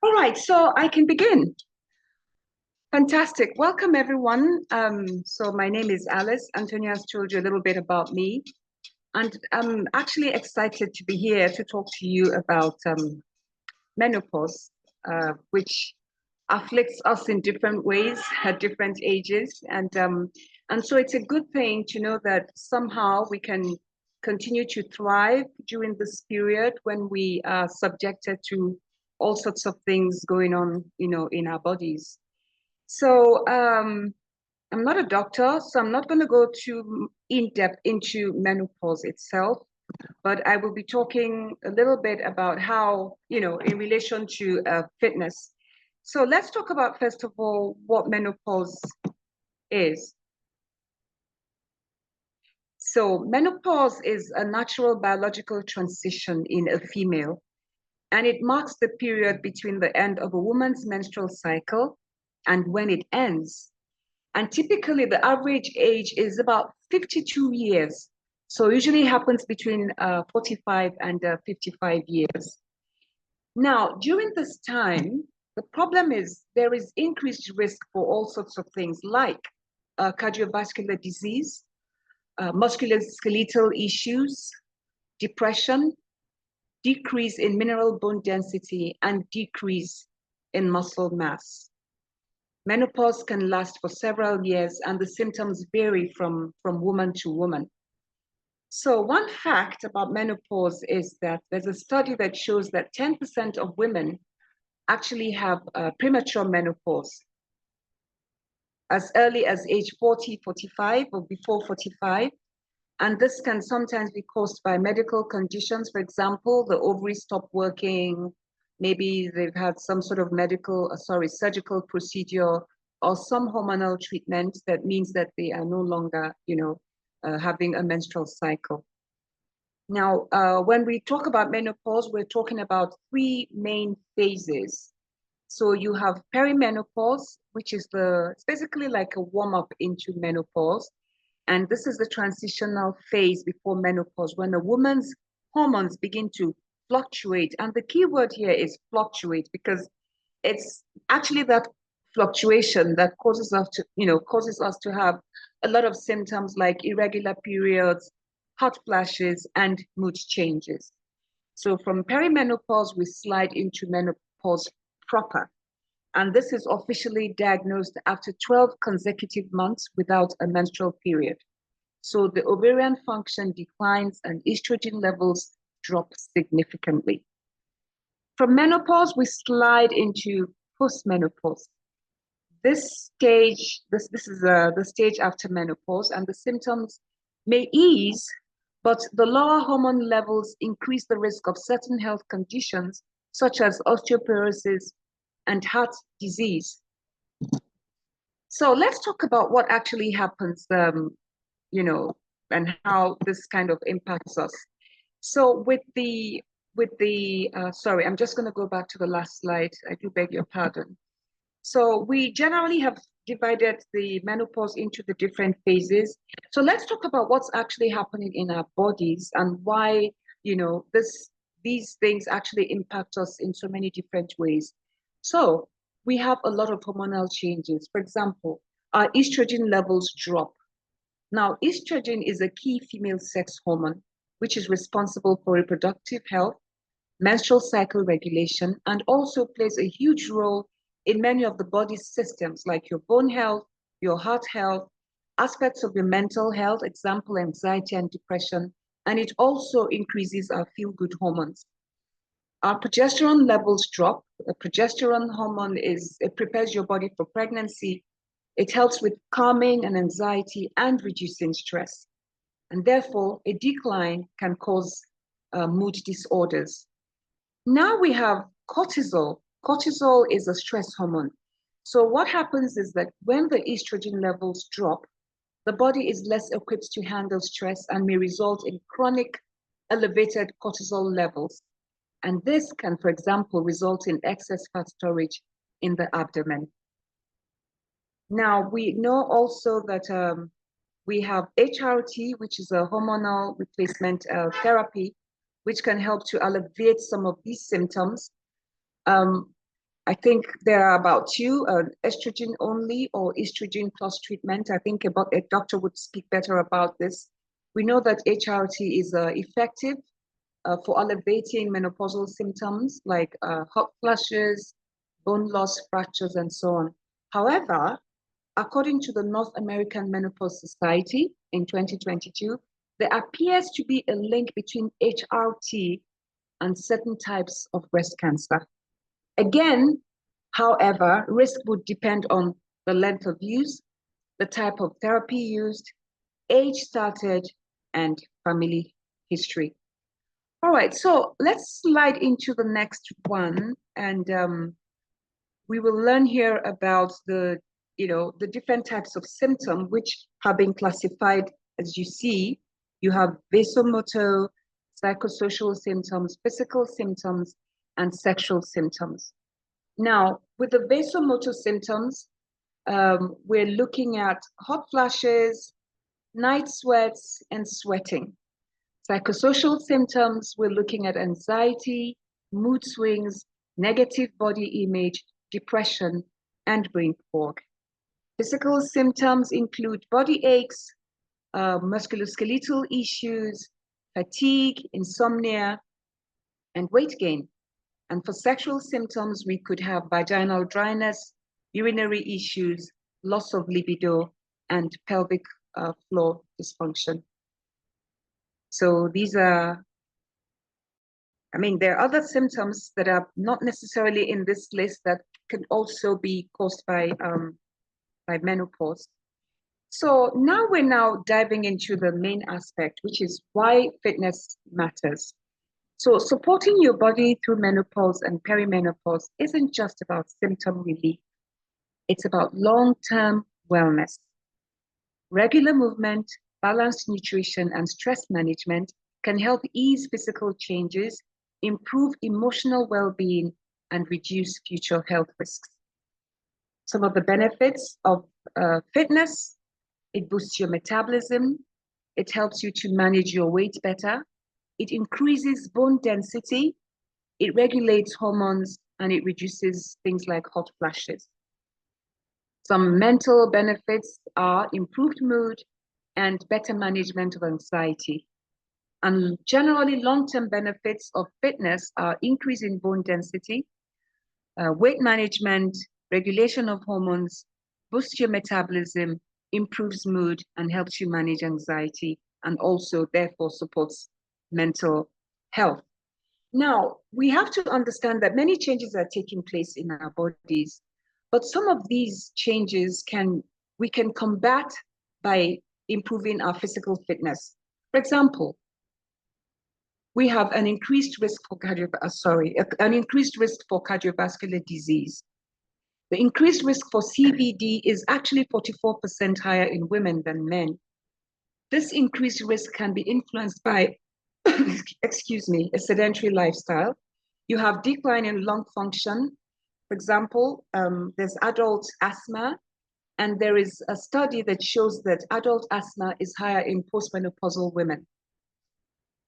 All right, so I can begin. Fantastic. Welcome, everyone. So my name is Alice. Antonio has told you a little bit about me, and I'm actually excited to be here to talk to you about menopause, which afflicts us in different ways at different ages, and so it's a good thing to know that somehow we can continue to thrive during this period when we are subjected to all sorts of things going on, in our bodies. So I'm not a doctor, so I'm not going to go too in depth into menopause itself, but I will be talking a little bit about how, in relation to fitness. So let's talk about, first of all, what menopause is. So menopause is a natural biological transition in a female, and it marks the period between the end of a woman's menstrual cycle and when it ends. And typically, the average age is about 52 years. So usually happens between 45 and 55 years. Now, during this time, the problem is there is increased risk for all sorts of things like cardiovascular disease, musculoskeletal issues, depression, decrease in mineral bone density, and decrease in muscle mass. Menopause can last for several years, and the symptoms vary from woman to woman. So one fact about menopause is that there's a study that shows that 10% of women actually have premature menopause as early as age 40, 45, or before 45. And this can sometimes be caused by medical conditions. For example, the ovaries stop working, maybe they've had some sort of surgical procedure or some hormonal treatment that means that they are no longer, having a menstrual cycle. Now, when we talk about menopause, we're talking about three main phases. So you have perimenopause, which is it's basically like a warm up into menopause. And this is the transitional phase before menopause when a woman's hormones begin to fluctuate. And the key word here is fluctuate because it's actually that fluctuation that causes us to have a lot of symptoms like irregular periods, hot flashes, and mood changes. So from perimenopause, we slide into menopause proper. And this is officially diagnosed after 12 consecutive months without a menstrual period. So the ovarian function declines and estrogen levels drop significantly. From menopause, we slide into postmenopause. This is the stage after menopause, and the symptoms may ease, but the lower hormone levels increase the risk of certain health conditions such as osteoporosis and heart disease. So let's talk about what actually happens, and how this kind of impacts us. So sorry, I'm just going to go back to the last slide. I do beg your pardon. So we generally have divided the menopause into the different phases. So let's talk about what's actually happening in our bodies and why, these things actually impact us in so many different ways. So we have a lot of hormonal changes. For example, our estrogen levels drop. Now, estrogen is a key female sex hormone, which is responsible for reproductive health, menstrual cycle regulation, and also plays a huge role in many of the body's systems, like your bone health, your heart health, aspects of your mental health, example, anxiety and depression, and it also increases our feel-good hormones. Our progesterone levels drop. A progesterone hormone it prepares your body for pregnancy. It helps with calming and anxiety and reducing stress. And therefore, a decline can cause mood disorders. Now we have cortisol. Cortisol is a stress hormone. So what happens is that when the estrogen levels drop, the body is less equipped to handle stress and may result in chronic elevated cortisol levels. And this can, for example, result in excess fat storage in the abdomen. Now, we know also that we have HRT, which is a hormonal replacement therapy, which can help to alleviate some of these symptoms. I think there are about two, estrogen only or estrogen plus treatment. I think about a doctor would speak better about this. We know that HRT is effective for alleviating menopausal symptoms like hot flashes, bone loss, fractures, and so on. However, according to the North American Menopause Society in 2022, there appears to be a link between HRT and certain types of breast cancer. Again, however, risk would depend on the length of use, the type of therapy used, age started, and family history. All right, so let's slide into the next one, and we will learn here about the different types of symptom which have been classified. As you see, you have vasomotor, psychosocial symptoms, physical symptoms, and sexual symptoms. Now, with the vasomotor symptoms, we're looking at hot flashes, night sweats, and sweating. Psychosocial symptoms, we're looking at anxiety, mood swings, negative body image, depression, and brain fog. Physical symptoms include body aches, musculoskeletal issues, fatigue, insomnia, and weight gain. And for sexual symptoms, we could have vaginal dryness, urinary issues, loss of libido, and pelvic floor dysfunction. So these are, there are other symptoms that are not necessarily in this list that can also be caused by menopause. So now we're diving into the main aspect, which is why fitness matters. So supporting your body through menopause and perimenopause isn't just about symptom relief. It's about long-term wellness. Regular movement, balanced nutrition, and stress management can help ease physical changes, improve emotional well-being, and reduce future health risks. Some of the benefits of fitness: it boosts your metabolism, it helps you to manage your weight better, it increases bone density, it regulates hormones, and it reduces things like hot flashes. Some mental benefits are improved mood and better management of anxiety. And generally, long-term benefits of fitness are increase in bone density, weight management, regulation of hormones, boosts your metabolism, improves mood, and helps you manage anxiety, and also therefore supports mental health. Now, we have to understand that many changes are taking place in our bodies, but some of these changes we can combat by improving our physical fitness. For example, we have an increased risk for cardiovascular disease. The increased risk for CVD is actually 44% higher in women than men. This increased risk can be influenced by, excuse me, a sedentary lifestyle. You have decline in lung function. For example, there's adult asthma, and there is a study that shows that adult asthma is higher in postmenopausal women.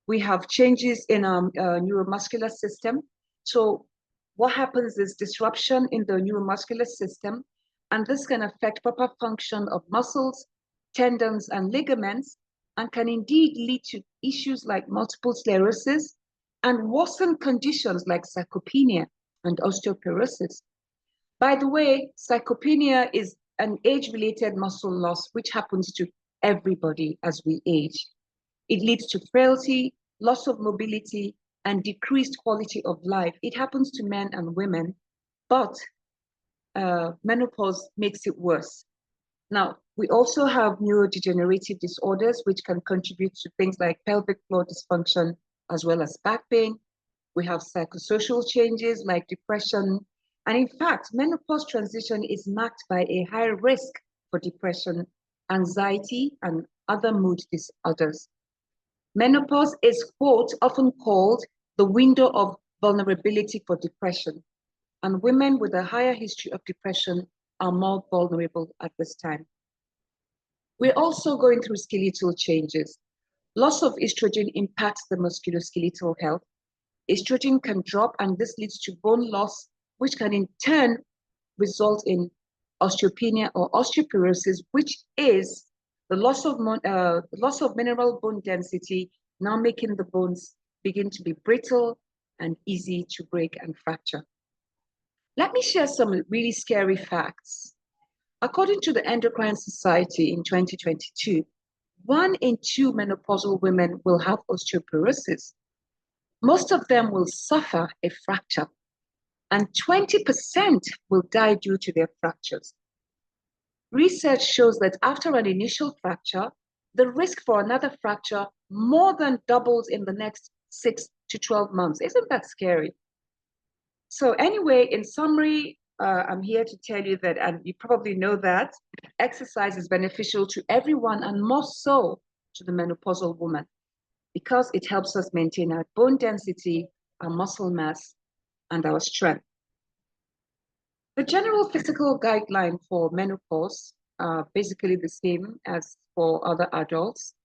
We have changes in our neuromuscular system. So what happens is disruption in the neuromuscular system, and this can affect proper function of muscles, tendons, and ligaments, and can indeed lead to issues like multiple sclerosis and worsen conditions like sarcopenia and osteoporosis. By the way, sarcopenia is an age-related muscle loss which happens to everybody as we age. It leads to frailty, loss of mobility, and decreased quality of life. It happens to men and women, but menopause makes it worse. Now, we also have neurodegenerative disorders, which can contribute to things like pelvic floor dysfunction, as well as back pain. We have psychosocial changes like depression. And in fact, menopause transition is marked by a higher risk for depression, anxiety, and other mood disorders. Menopause is, quote, often called the window of vulnerability for depression, and women with a higher history of depression are more vulnerable at this time. We're also going through skeletal changes. Loss of estrogen impacts the musculoskeletal health. Estrogen can drop, and this leads to bone loss, which can in turn result in osteopenia or osteoporosis, which is the loss of mineral bone density, now making the bones begin to be brittle and easy to break and fracture. Let me share some really scary facts. According to the Endocrine Society in 2022, 1 in 2 menopausal women will have osteoporosis. Most of them will suffer a fracture, and 20% will die due to their fractures. Research shows that after an initial fracture, the risk for another fracture more than doubles in the next 6 to 12 months. Isn't that scary? So anyway, in summary, I'm here to tell you that, and you probably know that, exercise is beneficial to everyone and more so to the menopausal woman because it helps us maintain our bone density, our muscle mass, and our strength. The general physical guideline for menopause are basically the same as for other adults.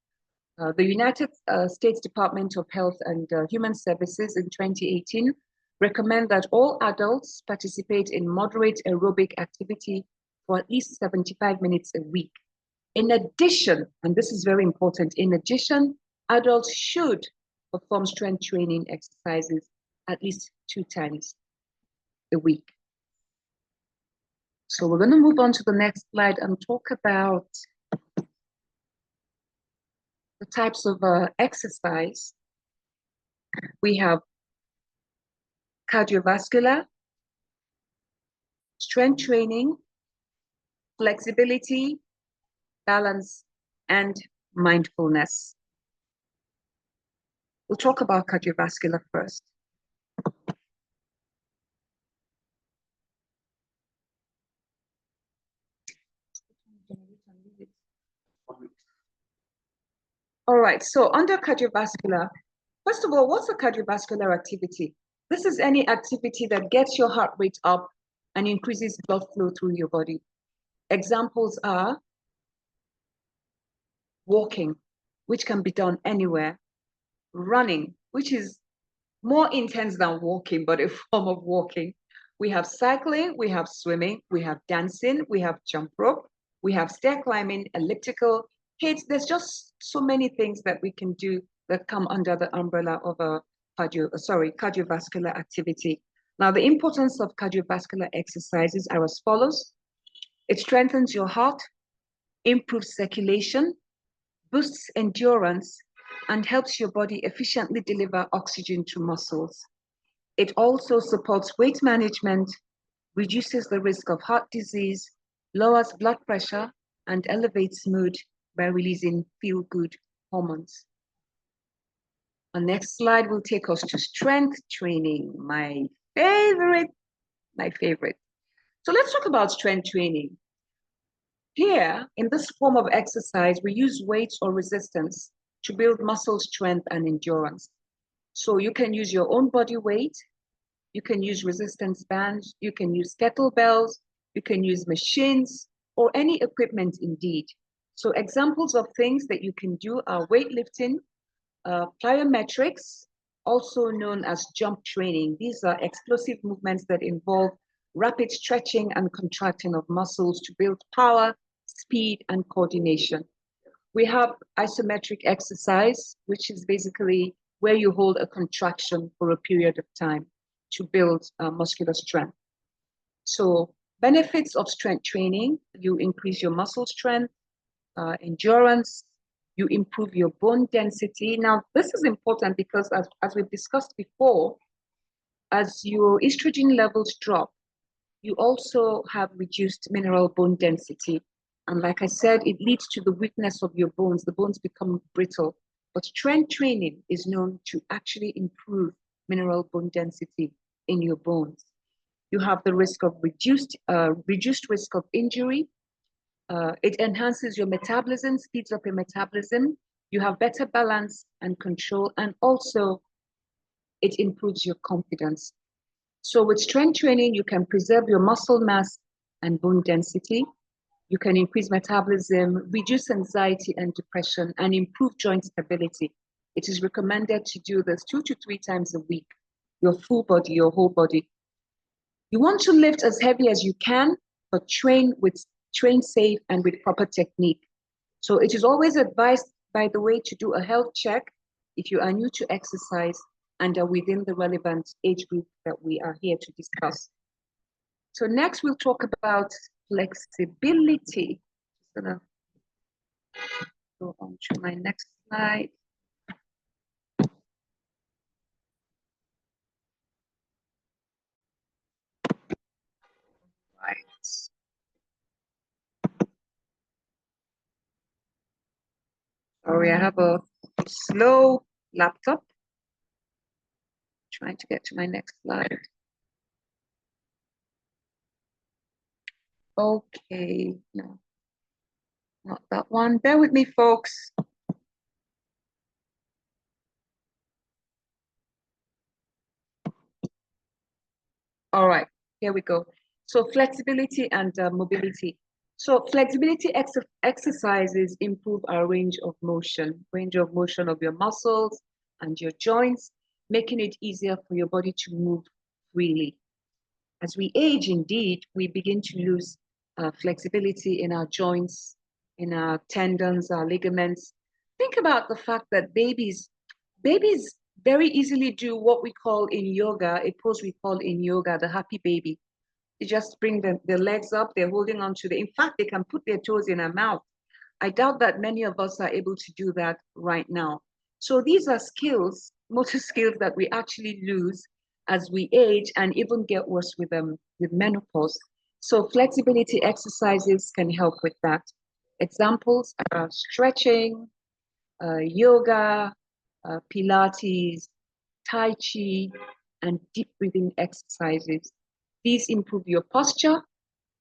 The United States Department of Health and Human Services in 2018 recommend that all adults participate in moderate aerobic activity for at least 75 minutes a week. In addition, and this is very important, in addition, adults should perform strength training exercises at least 2 times a week. So we're going to move on to the next slide and talk about the types of exercise. We have cardiovascular, strength training, flexibility, balance, and mindfulness. We'll talk about cardiovascular first. All right, so under cardiovascular, first of all, what's a cardiovascular activity? This is any activity that gets your heart rate up and increases blood flow through your body. Examples are walking, which can be done anywhere, running, which is more intense than walking, but a form of walking. We have cycling, we have swimming, we have dancing, we have jump rope, we have stair climbing, elliptical, kids. There's just so many things that we can do that come under the umbrella of a cardiovascular activity. Now, the importance of cardiovascular exercises are as follows. It strengthens your heart, improves circulation, boosts endurance, and helps your body efficiently deliver oxygen to muscles. It also supports weight management, reduces the risk of heart disease, lowers blood pressure, and elevates mood by releasing feel-good hormones. Our next slide will take us to strength training, my favorite. So let's talk about strength training. Here, in this form of exercise, we use weights or resistance to build muscle strength and endurance. So you can use your own body weight, you can use resistance bands, you can use kettlebells, you can use machines, or any equipment indeed. So examples of things that you can do are weightlifting, plyometrics, also known as jump training. These are explosive movements that involve rapid stretching and contracting of muscles to build power, speed, and coordination. We have isometric exercise, which is basically where you hold a contraction for a period of time to build muscular strength. So benefits of strength training: you increase your muscle strength, endurance, you improve your bone density. Now, this is important because as we've discussed before, as your estrogen levels drop, you also have reduced mineral bone density. And like I said, it leads to the weakness of your bones. The bones become brittle. But strength training is known to actually improve mineral bone density in your bones. You have the risk of reduced risk of injury. It enhances your metabolism, speeds up your metabolism. You have better balance and control, and also it improves your confidence. So with strength training, you can preserve your muscle mass and bone density. You can increase metabolism, reduce anxiety and depression, and improve joint stability. It is recommended to do this 2 to 3 times a week, your full body, your whole body. You want to lift as heavy as you can, but train safe and with proper technique. So it is always advised, by the way, to do a health check if you are new to exercise and are within the relevant age group that we are here to discuss. So next we'll talk about flexibility. Just gonna go on to my next slide. Right. Sorry, I have a slow laptop. Trying to get to my next slide. Okay, no, not that one. Bear with me, folks. All right, here we go. So flexibility and mobility. So flexibility exercises improve our range of motion of your muscles and your joints, making it easier for your body to move freely. As we age, indeed, we begin to lose flexibility in our joints, in our tendons, our ligaments. Think about the fact that babies very easily do what we call in yoga, a pose we call in yoga, the happy baby. They just bring their legs up, they're holding on to in fact, they can put their toes in their mouth. I doubt that many of us are able to do that right now. So these are skills, motor skills that we actually lose as we age and even get worse with menopause. So flexibility exercises can help with that. Examples are stretching, yoga, Pilates, Tai Chi, and deep breathing exercises. These improve your posture,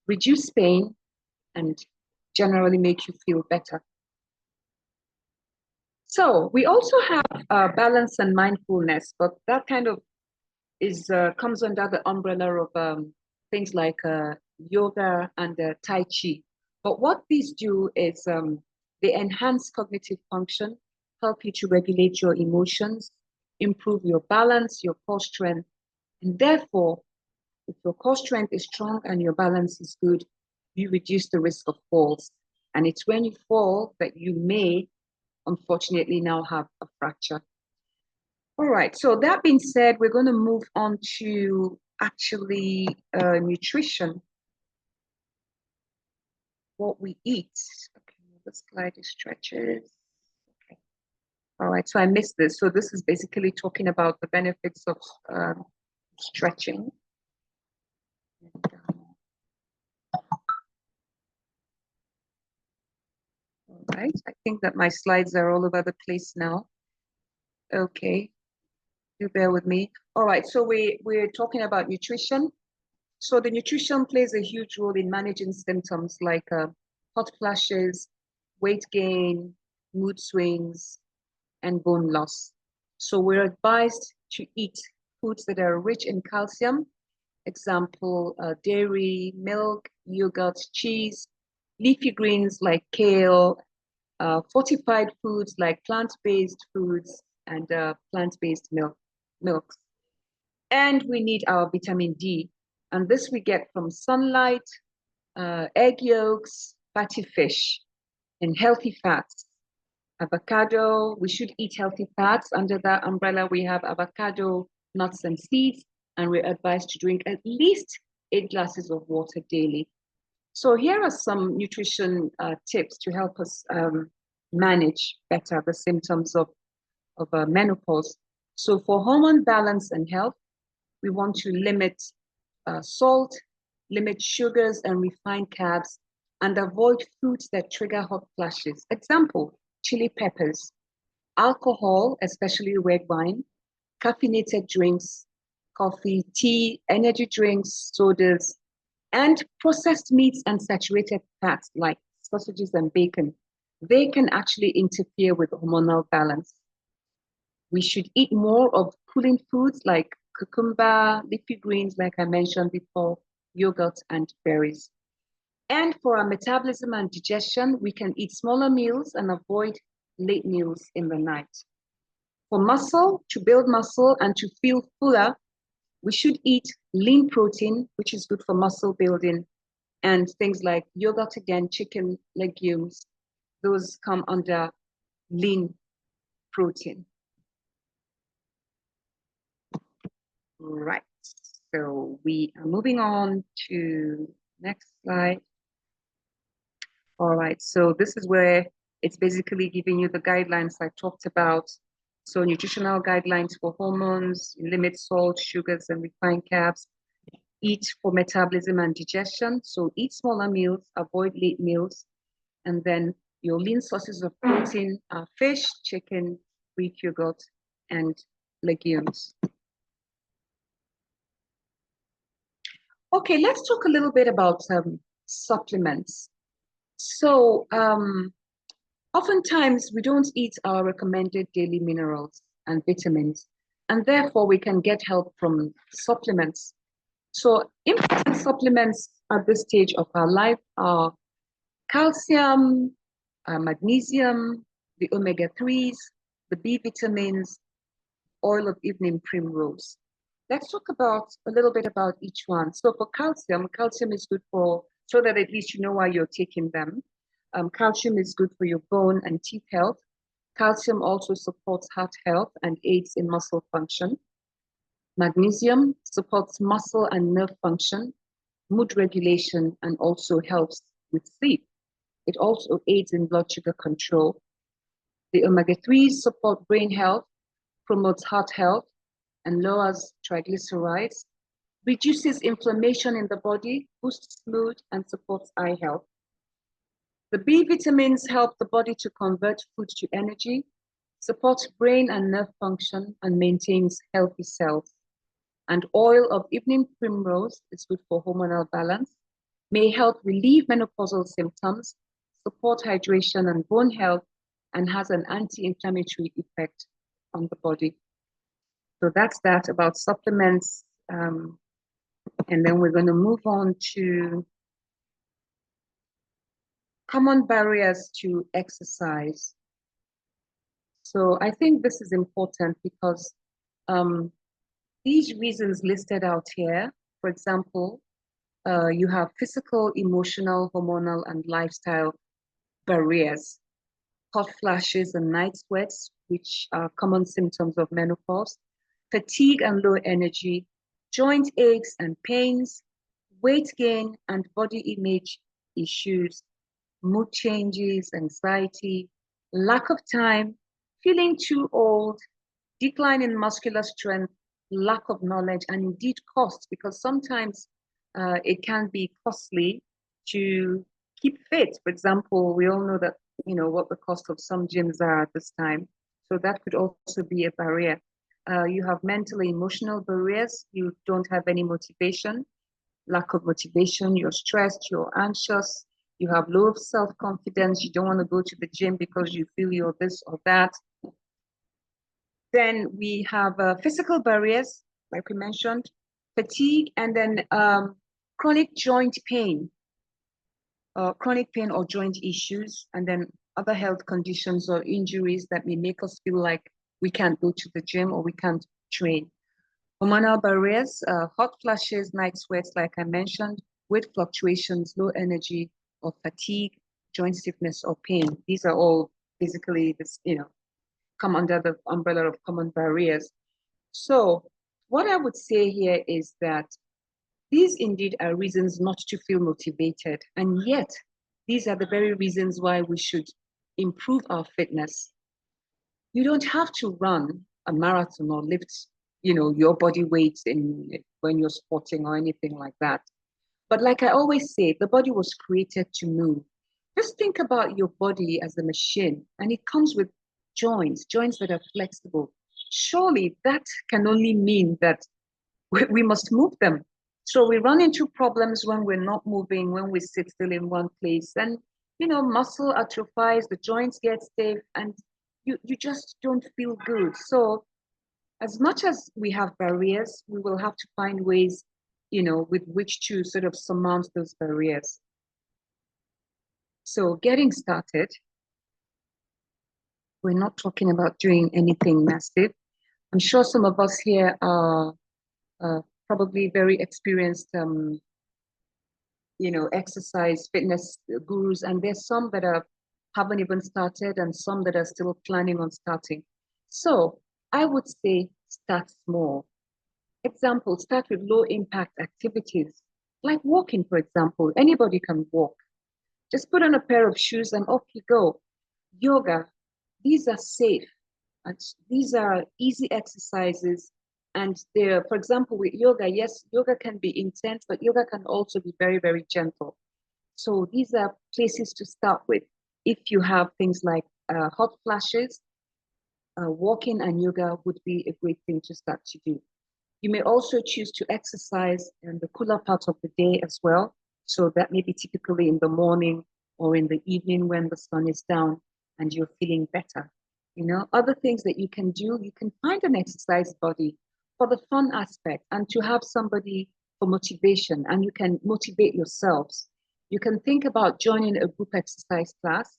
reduce pain, and generally make you feel better. So we also have balance and mindfulness, but that kind of comes under the umbrella of things like yoga and Tai Chi. But what these do is they enhance cognitive function, help you to regulate your emotions, improve your balance, your core strength, and therefore, if your core strength is strong and your balance is good, you reduce the risk of falls. And it's when you fall that you may, unfortunately, now have a fracture. All right, so that being said, we're going to move on to actually nutrition, what we eat. Okay, the slide is stretches. Okay. All right, so I missed this. So this is basically talking about the benefits of stretching. All right, I think that my slides are all over the place now. Okay, do bear with me. All right, so we're talking about nutrition. So the nutrition plays a huge role in managing symptoms like hot flashes, weight gain, mood swings, and bone loss. So we're advised to eat foods that are rich in calcium, example, dairy, milk, yogurt, cheese, leafy greens like kale, fortified foods like plant-based foods and plant-based milks. And we need our vitamin D. And this we get from sunlight, egg yolks, fatty fish, and healthy fats. Avocado, we should eat healthy fats. Under that umbrella, we have avocado, nuts, and seeds. And we're advised to drink at least 8 glasses of water daily. So here are some nutrition tips to help us manage better the symptoms of menopause. So for hormone balance and health, we want to limit salt, limit sugars and refined carbs, and avoid foods that trigger hot flashes. Example, chili peppers, alcohol, especially red wine, caffeinated drinks, coffee, tea, energy drinks, sodas, and processed meats and saturated fats like sausages and bacon. They can actually interfere with hormonal balance. We should eat more of cooling foods like cucumber, leafy greens, like I mentioned before, yogurt, and berries. And for our metabolism and digestion, we can eat smaller meals and avoid late meals in the night. For muscle, to build muscle and to feel fuller, We should eat lean protein, which is good for muscle building, and things like yogurt, again, chicken, legumes. Those come under lean protein. Right. So we are moving on to next slide. All right. So this is where it's basically giving you the guidelines I talked about. So nutritional guidelines for hormones, limit salt, sugars, and refined carbs. Eat for metabolism and digestion. So eat smaller meals, avoid late meals. And then your lean sources of protein are fish, chicken, Greek yogurt, and legumes. Okay, let's talk a little bit about supplements. So oftentimes we don't eat our recommended daily minerals and vitamins, and therefore we can get help from supplements. So important supplements at this stage of our life are calcium, magnesium, the omega-3s, the B vitamins, oil of evening primrose. Let's talk about a little bit about each one. So for calcium, calcium is good for, so that at least you know why you're taking them. Calcium is good for your bone and teeth health. Calcium also supports heart health and aids in muscle function. Magnesium supports muscle and nerve function, mood regulation, and also helps with sleep. It also aids in blood sugar control. The omega-3s support brain health, promotes heart health, and lowers triglycerides, reduces inflammation in the body, boosts mood, and supports eye health. The B vitamins help the body to convert food to energy, supports brain and nerve function, and maintains healthy cells. And oil of evening primrose is good for hormonal balance, may help relieve menopausal symptoms, support hydration and bone health, and has an anti-inflammatory effect on the body. So that's that about supplements. And then we're going to move on to common barriers to exercise. So I think this is important because these reasons listed out here, for example, you have physical, emotional, hormonal, and lifestyle barriers, hot flashes and night sweats, which are common symptoms of menopause, fatigue and low energy, joint aches and pains, weight gain and body image issues, mood changes, anxiety, lack of time, feeling too old, decline in muscular strength, lack of knowledge, and indeed cost, because sometimes it can be costly to keep fit. For example, we all know that, you know, what the cost of some gyms are at this time. So that could also be a barrier. You have mental and emotional barriers. You don't have any motivation, lack of motivation, you're stressed, you're anxious, you have low self-confidence, you don't want to go to the gym because you feel you're this or that. Then we have physical barriers, like we mentioned, fatigue, and then chronic joint pain, chronic pain or joint issues, and then other health conditions or injuries that may make us feel like we can't go to the gym or we can't train. Hormonal barriers, hot flashes, night sweats, like I mentioned, weight fluctuations, low energy or fatigue, joint stiffness or pain. These are all basically this, you know, come under the umbrella of common barriers. So what I would say here is that these indeed are reasons not to feel motivated. And yet, these are the very reasons why we should improve our fitness. You don't have to run a marathon or lift, you know, your body weight when you're sporting or anything like that. But like I always say, the body was created to move. Just think about your body as a machine, and it comes with joints that are flexible. Surely that can only mean that we must move them. So we run into problems when we're not moving, when we sit still in one place, and you know, muscle atrophies, the joints get stiff, and you just don't feel good. So as much as we have barriers, we will have to find ways, you know, with which to sort of surmount those barriers. So getting started, we're not talking about doing anything massive. I'm sure some of us here are probably very experienced, exercise fitness gurus, and there's some that haven't even started and some that are still planning on starting. So I would say start small. Example, start with low impact activities like walking, for example. Anybody can walk. Just put on a pair of shoes and off you go. Yoga, these are safe. And these are easy exercises. And they're, for example, with yoga, yes, yoga can be intense, but yoga can also be very, very gentle. So these are places to start with. If you have things like hot flashes, walking and yoga would be a great thing to start to do. You may also choose to exercise in the cooler part of the day as well. So that may be typically in the morning or in the evening when the sun is down and you're feeling better. Other things that you can do, you can find an exercise buddy for the fun aspect and to have somebody for motivation, and you can motivate yourselves. You can think about joining a group exercise class.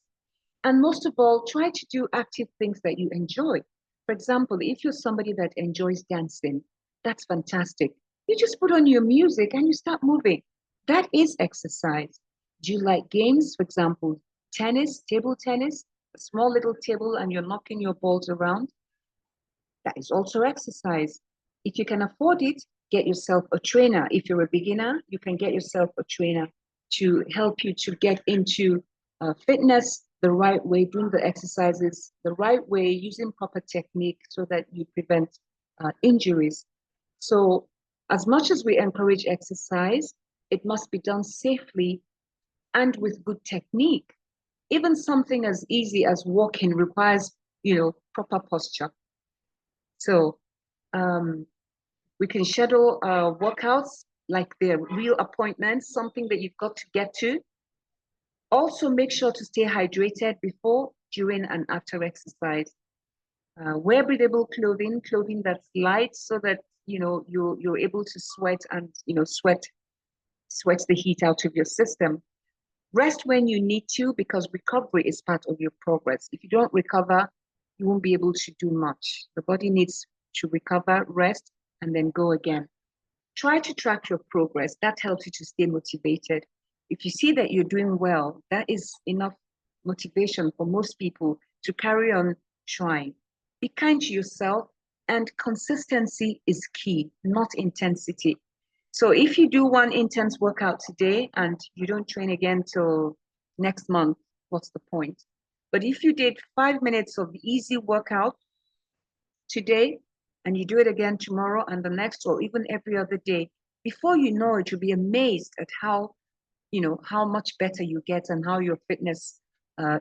And most of all, try to do active things that you enjoy. For example, if you're somebody that enjoys dancing, that's fantastic. You just put on your music and you start moving. That is exercise. Do you like games? For example, tennis, table tennis, a small little table and you're knocking your balls around? That is also exercise. If you can afford it, get yourself a trainer. If you're a beginner, you can get yourself a trainer to help you to get into fitness the right way, doing the exercises the right way, using proper technique so that you prevent injuries. So as much as we encourage exercise, it must be done safely and with good technique. Even something as easy as walking requires, proper posture. So we can schedule workouts like they're real appointments, something that you've got to get to. Also, make sure to stay hydrated before, during, and after exercise. Wear breathable clothing that's light so that you're able to sweat and sweat the heat out of your system. Rest when you need to, because recovery is part of your progress. If you don't recover, you won't be able to do much. The body needs to recover, rest, and then go again. Try to track your progress. That helps you to stay motivated. If you see that you're doing well, that is enough motivation for most people to carry on trying. Be kind to yourself, and consistency is key, not intensity. So if you do one intense workout today and you don't train again till next month, what's the point? But if you did 5 minutes of easy workout today and you do it again tomorrow and the next, or even every other day, before you know it, you'll be amazed at how much better you get and how your fitness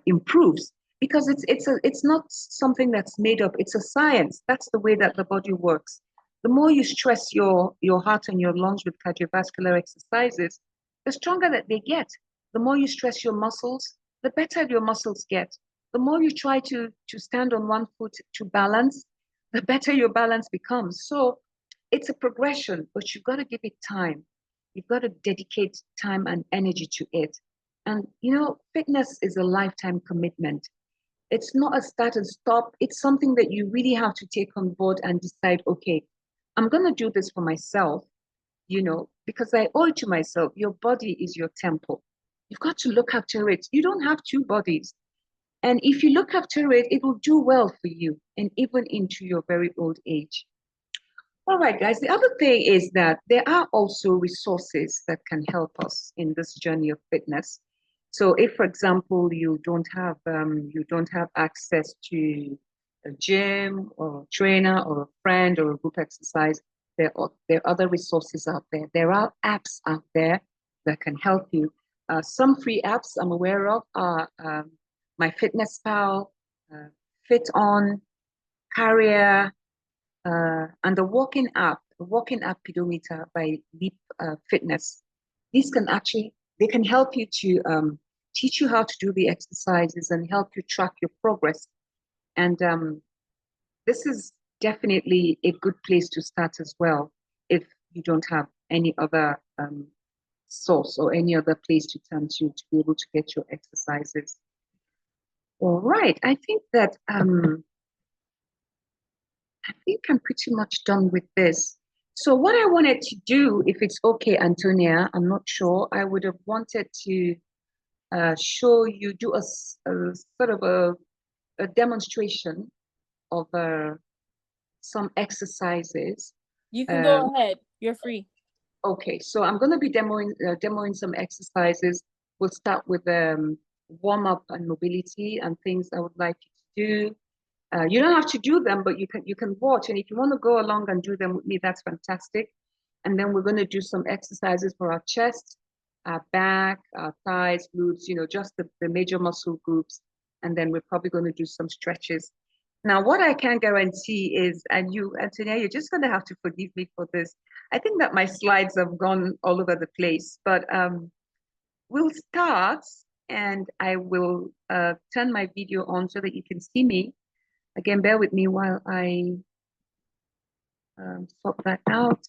improves, because it's not something that's made up. It's a science. That's the way that the body works. The more you stress your heart and your lungs with cardiovascular exercises, the stronger that they get. The more you stress your muscles, the better your muscles get. The more you try to stand on one foot to balance, the better your balance becomes. So it's a progression, but you've got to give it time. You've got to dedicate time and energy to it. And, fitness is a lifetime commitment. It's not a start and stop. It's something that you really have to take on board and decide, okay, I'm going to do this for myself, because I owe it to myself. Your body is your temple. You've got to look after it. You don't have two bodies. And if you look after it, it will do well for you and even into your very old age. All right, guys. The other thing is that there are also resources that can help us in this journey of fitness. So, if, for example, you don't have access to a gym or a trainer or a friend or a group exercise, there are other resources out there. There are apps out there that can help you. Some free apps I'm aware of are MyFitnessPal, Fit On, Carrier, and the walking app pedometer by Leap Fitness. They can help you to teach you how to do the exercises and help you track your progress. And this is definitely a good place to start as well if you don't have any other source or any other place to turn to be able to get your exercises. All right, I think I'm pretty much done with this. So what I wanted to do, if it's okay, Antonia, I'm not sure. I would have wanted to show you, do a sort of a demonstration of some exercises. You can Um, go ahead. You're free. okay, so I'm going to be demoing some exercises. We'll start with warm up and mobility and things I would like you to do. You don't have to do them, but you can watch. And if you want to go along and do them with me, that's fantastic. And then we're going to do some exercises for our chest, our back, our thighs, glutes, just the major muscle groups. And then we're probably going to do some stretches. Now, what I can guarantee is, and you, Antonia, you're just going to have to forgive me for this. I think that my slides have gone all over the place, but we'll start and I will turn my video on so that you can see me. Again, bear with me while I sort that out.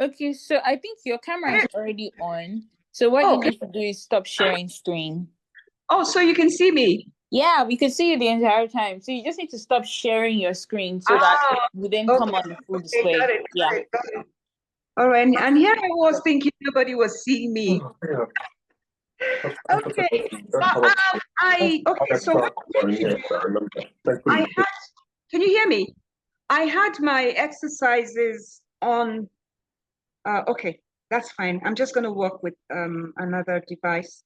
Okay, so I think your camera is already on. So what you Okay. need to do is stop sharing screen. Oh, so you can see me. Yeah, we can see you the entire time. So you just need to stop sharing your screen so that we then come Okay. on the full Okay, display. got it, Yeah. got it, got it. All right, and here I was thinking nobody was seeing me. Okay, so what I had, can you hear me? I had my exercises on, okay, that's fine. I'm just going to work with another device.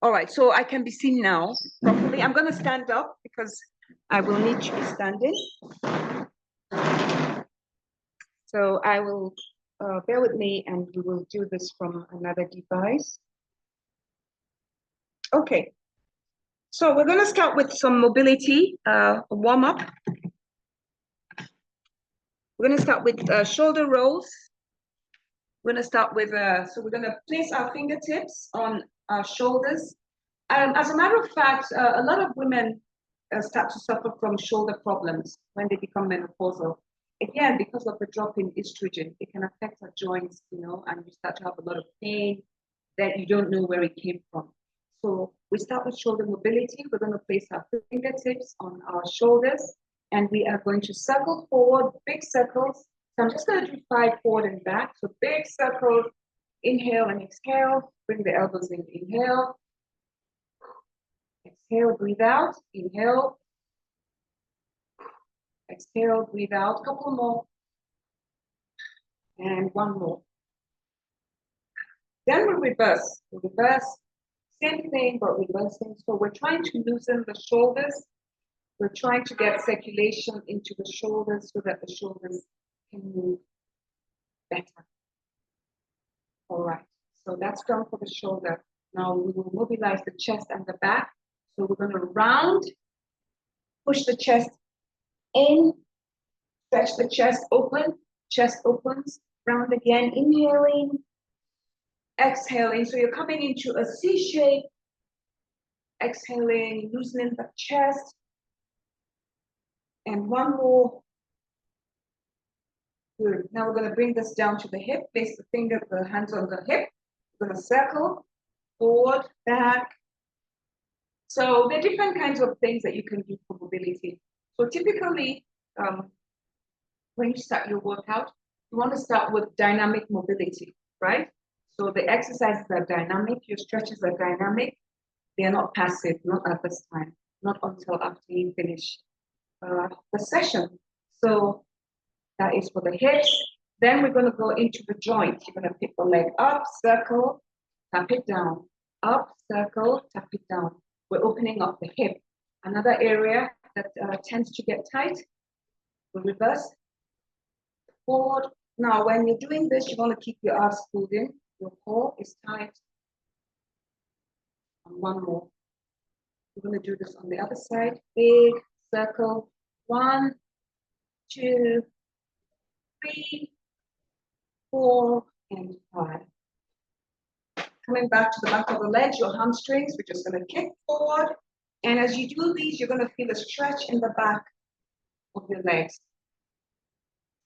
All right, so I can be seen now properly. I'm going to stand up because I will need to be standing. So I will bear with me and we will do this from another device. Okay, so we're going to start with some mobility warm up. We're going to start with shoulder rolls. We're going to start with, so we're going to place our fingertips on our shoulders. As a matter of fact, a lot of women start to suffer from shoulder problems when they become menopausal. Again, because of the drop in estrogen, it can affect our joints, and you start to have a lot of pain that you don't know where it came from. So we start with shoulder mobility. We're going to place our fingertips on our shoulders, and we are going to circle forward, big circles. So I'm just going to do 5 forward and back. So big circles, inhale and exhale. Bring the elbows in, inhale. Exhale, breathe out, inhale. Exhale, breathe out, a couple more. And one more. Then we reverse. We reverse, same thing, but reversing. So we're trying to loosen the shoulders. We're trying to get circulation into the shoulders so that the shoulders can move better. All right, so that's done for the shoulder. Now we will mobilize the chest and the back. So we're going to round, push the chest in, stretch the chest open, chest opens, round again, inhaling, exhaling. So you're coming into a C shape, exhaling, loosening the chest. And one more. Good. Now we're going to bring this down to the hip, place the hands on the hip. We're going to circle, forward, back. So there are different kinds of things that you can do for mobility. So typically, when you start your workout, you want to start with dynamic mobility, right? So the exercises are dynamic, your stretches are dynamic. They are not passive, not at this time, not until after you finish the session. So that is for the hips. Then we're going to go into the joints. You're going to pick the leg up, circle, tap it down, up, circle, tap it down. We're opening up the hip. Another area that tends to get tight, we reverse, forward. Now, when you're doing this, you want to keep your arms pulled in. Your core is tight. And one more. We're going to do this on the other side. Big circle. 1, 2, 3, 4, and 5. Coming back to the back of the legs, your hamstrings, we're just going to kick forward, And as you do these, you're going to feel a stretch in the back of your legs.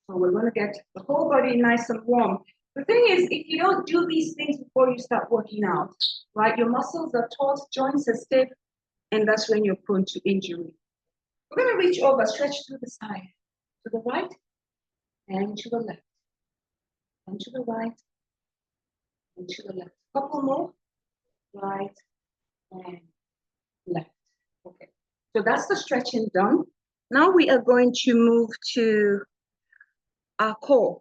So we're going to get the whole body nice and warm. The thing is, if you don't do these things before you start working out, right, your muscles are taut, joints are stiff, and that's when you're prone to injury. We're going to reach over, stretch to the side, to the right, and to the left, and to the right, and to the left. A couple more, right, and left. Okay, so that's the stretching done. Now we are going to move to our core.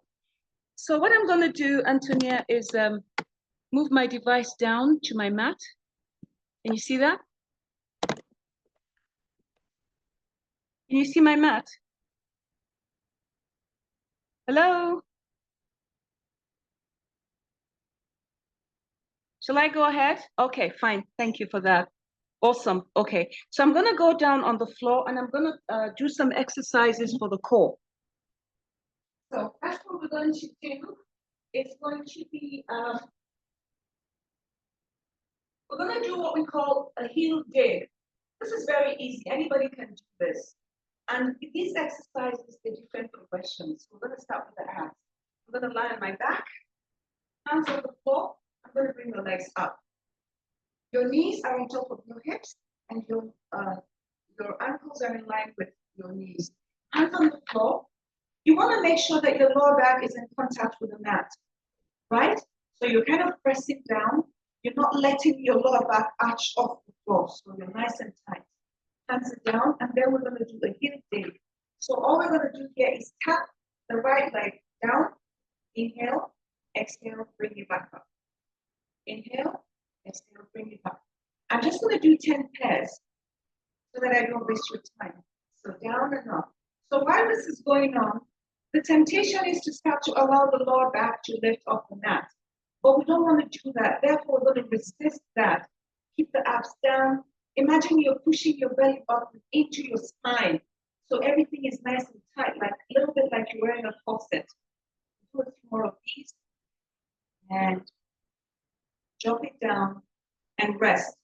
So what I'm going to do, Antonia, is move my device down to my mat. Can you see that? Can you see my mat? Hello? Shall I go ahead? Okay, fine. Thank you for that. Awesome. Okay, so I'm going to go down on the floor and I'm going to do some exercises for the core. So that's what we're going to do. It's going to be, we're going to do what we call a heel dig. This is very easy. Anybody can do this. And these exercises, they're different progressions. We're going to start with the abs. I'm going to lie on my back, hands on the floor. I'm going to bring the legs up. Your knees are on top of your hips, and your ankles are in line with your knees. Hands on the floor. You want to make sure that your lower back is in contact with the mat, right? So you're kind of pressing down. You're not letting your lower back arch off the floor, so you're nice and tight. Hands are down, and then we're going to do a heel dig. So all we're going to do here is tap the right leg down. Inhale, exhale, bring it back up. Inhale, exhale, bring it back. I'm just going to do 10 pairs so that I don't waste your time. So down and up. So while this is going on, the temptation is to start to allow the lower back to lift off the mat. But we don't want to do that. Therefore, we're going to resist that. Keep the abs down. Imagine you're pushing your belly button into your spine. So everything is nice and tight, like a little bit like you're wearing a corset. Do a few more of these. And drop it down and rest.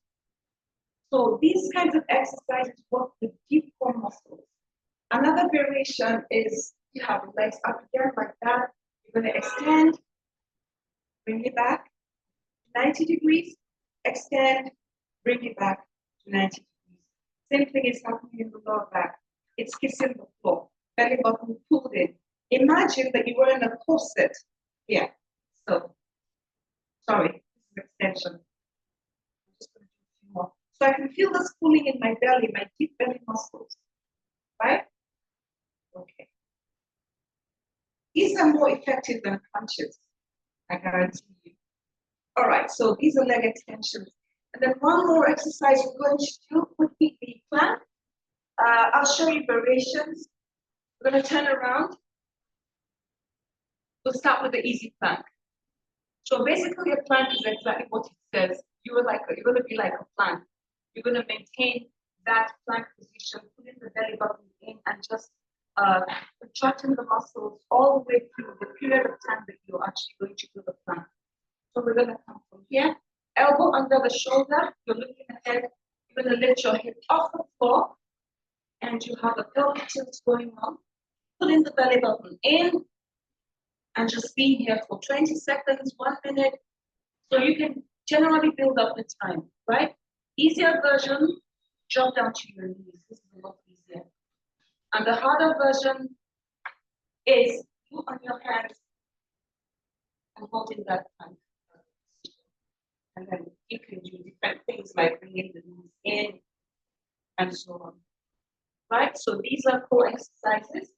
So these kinds of exercises work with deep core muscles. Another variation is you have the legs up again like that. You're going to extend, bring it back to 90 degrees, extend, bring it back to 90 degrees. Same thing is happening in the lower back. It's kissing the floor, belly button pulled in. Imagine that you were in a corset here. So, sorry, this is extension. I'm just going to do a few more. So I can feel this pulling in my belly, my deep belly muscles, right? Okay. These are more effective than punches, I guarantee you. All right, so these are leg extensions. And then one more exercise we're going to do would be the plank. I'll show you variations. We're going to turn around. We'll start with the easy plank. So basically, a plank is exactly what it says. You're going to be like a plank. You're going to maintain that plank position, putting the belly button in, and just contracting the muscles all the way through the period of time that you're actually going to do the plank. So we're going to come from here, elbow under the shoulder. You're looking ahead. You're going to lift your hip off the floor, and you have a pelvic tilt going on. Putting the belly button in, and just being here for 20 seconds, 1 minute. So you can generally build up the time, right? Easier version, drop down to your knees. This is a lot easier. And the harder version is you on your hands and holding that plank. And then you can do different things like bringing the knees in and so on. Right? So these are core exercises.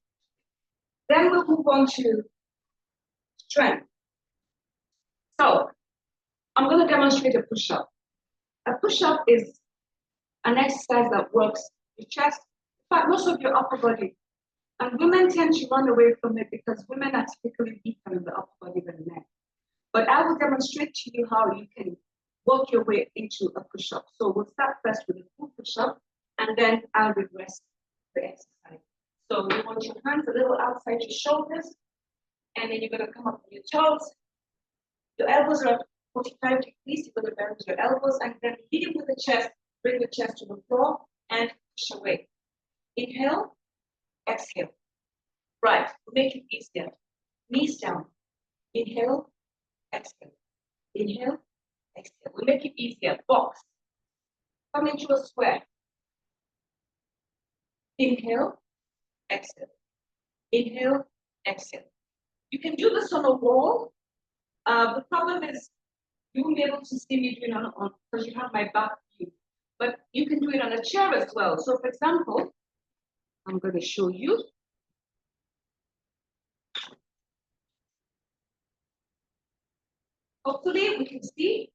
Then we'll move on to strength. So I'm going to demonstrate a push-up. A push-up is an exercise that works your chest, in fact, most of your upper body. And women tend to run away from it because women are typically weaker in the upper body than men. But I will demonstrate to you how you can work your way into a push-up. So we'll start first with a full push-up, and then I'll regress the exercise. So you want your hands a little outside your shoulders, and then you're going to come up on your toes. Your elbows are 45 degrees. You're going to bend your elbows, and then hit it with the chest, Bring the chest to the floor and push away. Inhale, exhale. Right, make it easier. Knees down. Inhale, exhale. Inhale, exhale. We make it easier. Box. Come into a square. Inhale, exhale. Inhale, exhale. You can do this on a wall. The problem is you won't be able to see me doing it on because you have my back view. But you can do it on a chair as well. So for example, I'm going to show you. Hopefully we can see.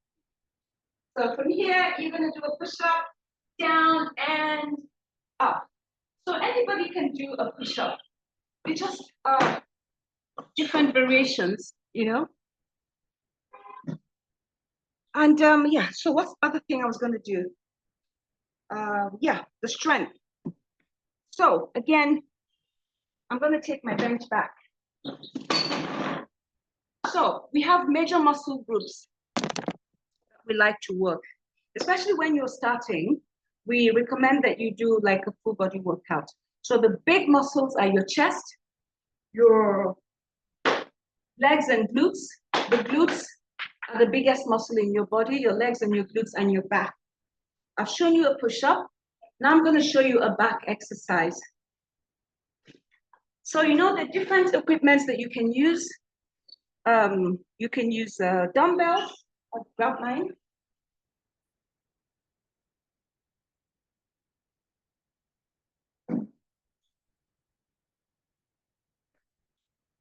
So from here, you're going to do a push-up, down and up. So anybody can do a push-up. They just different variations, you know. And yeah, so what's the other thing I was going to do? Yeah, the strength. So again, I'm going to take my bench back. So we have major muscle groups that we like to work, especially when you're starting. We recommend that you do like a full body workout. So the big muscles are your chest, your legs and glutes. The glutes are the biggest muscle in your body, your legs and your glutes and your back. I've shown you a push-up. Now I'm going to show you a back exercise. So you know the different equipments that you can use. You can use dumbbells. I'll grab mine.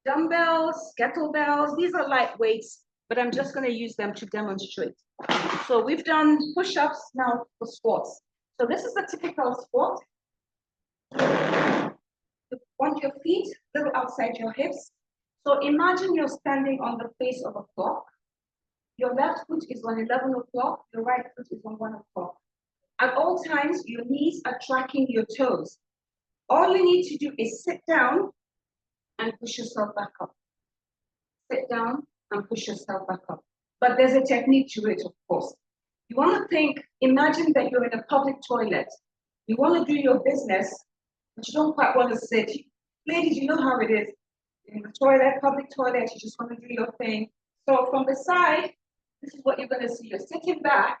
Dumbbells, kettlebells, these are light weights, but I'm just going to use them to demonstrate. So we've done push-ups now for squats. So this is a typical squat. You want your feet a little outside your hips. So imagine you're standing on the face of a clock. Your left foot is on 11 o'clock, your right foot is on 1 o'clock. At all times, your knees are tracking your toes. All you need to do is sit down and push yourself back up. Sit down and push yourself back up. But there's a technique to it, of course. You want to think, imagine that you're in a public toilet. You want to do your business, but you don't quite want to sit. Ladies, you know how it is. In the toilet, public toilet, you just want to do your thing. So from the side, this is what you're going to see. You're sitting back.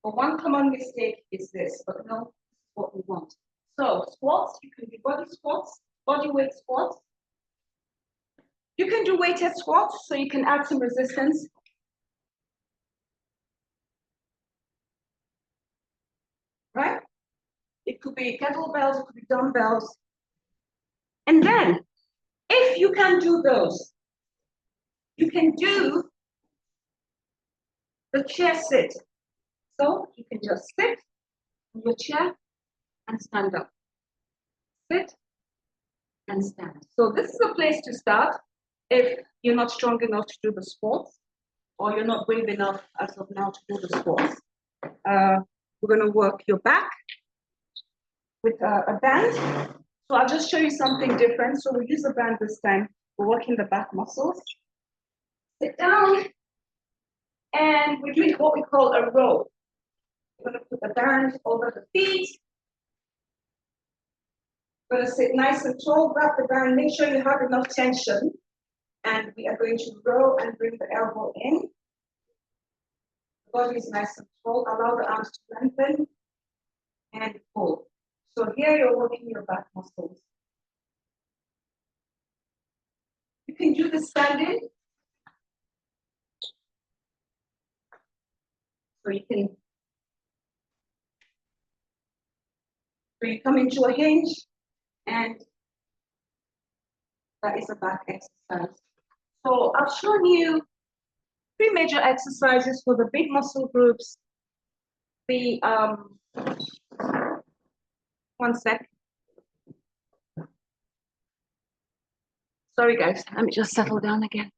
But one common mistake is this, but no, this is what we want. So squats, you can do body squats, body weight squats. You can do weighted squats, so you can add some resistance. Right? It could be kettlebells, it could be dumbbells. And then, if you can do those, you can do the chair sit. So you can just sit in your chair and stand up. Sit and stand. So this is a place to start if you're not strong enough to do the squats, or you're not brave enough as of now to do the squats. We're going to work your back with a band. So I'll just show you something different. So we'll use a band this time. We're working the back muscles. Sit down. And we're doing what we call a row. We're going to put the band over the feet. We're going to sit nice and tall, grab the band, make sure you have enough tension. And we are going to row and bring the elbow in. The body is nice and tall. Allow the arms to lengthen and pull. So here you're working your back muscles. You can do the standing. So you come into a hinge, and that is a back exercise. So I've shown you 3 major exercises for the big muscle groups. The one sec. Sorry guys, let me just settle down again.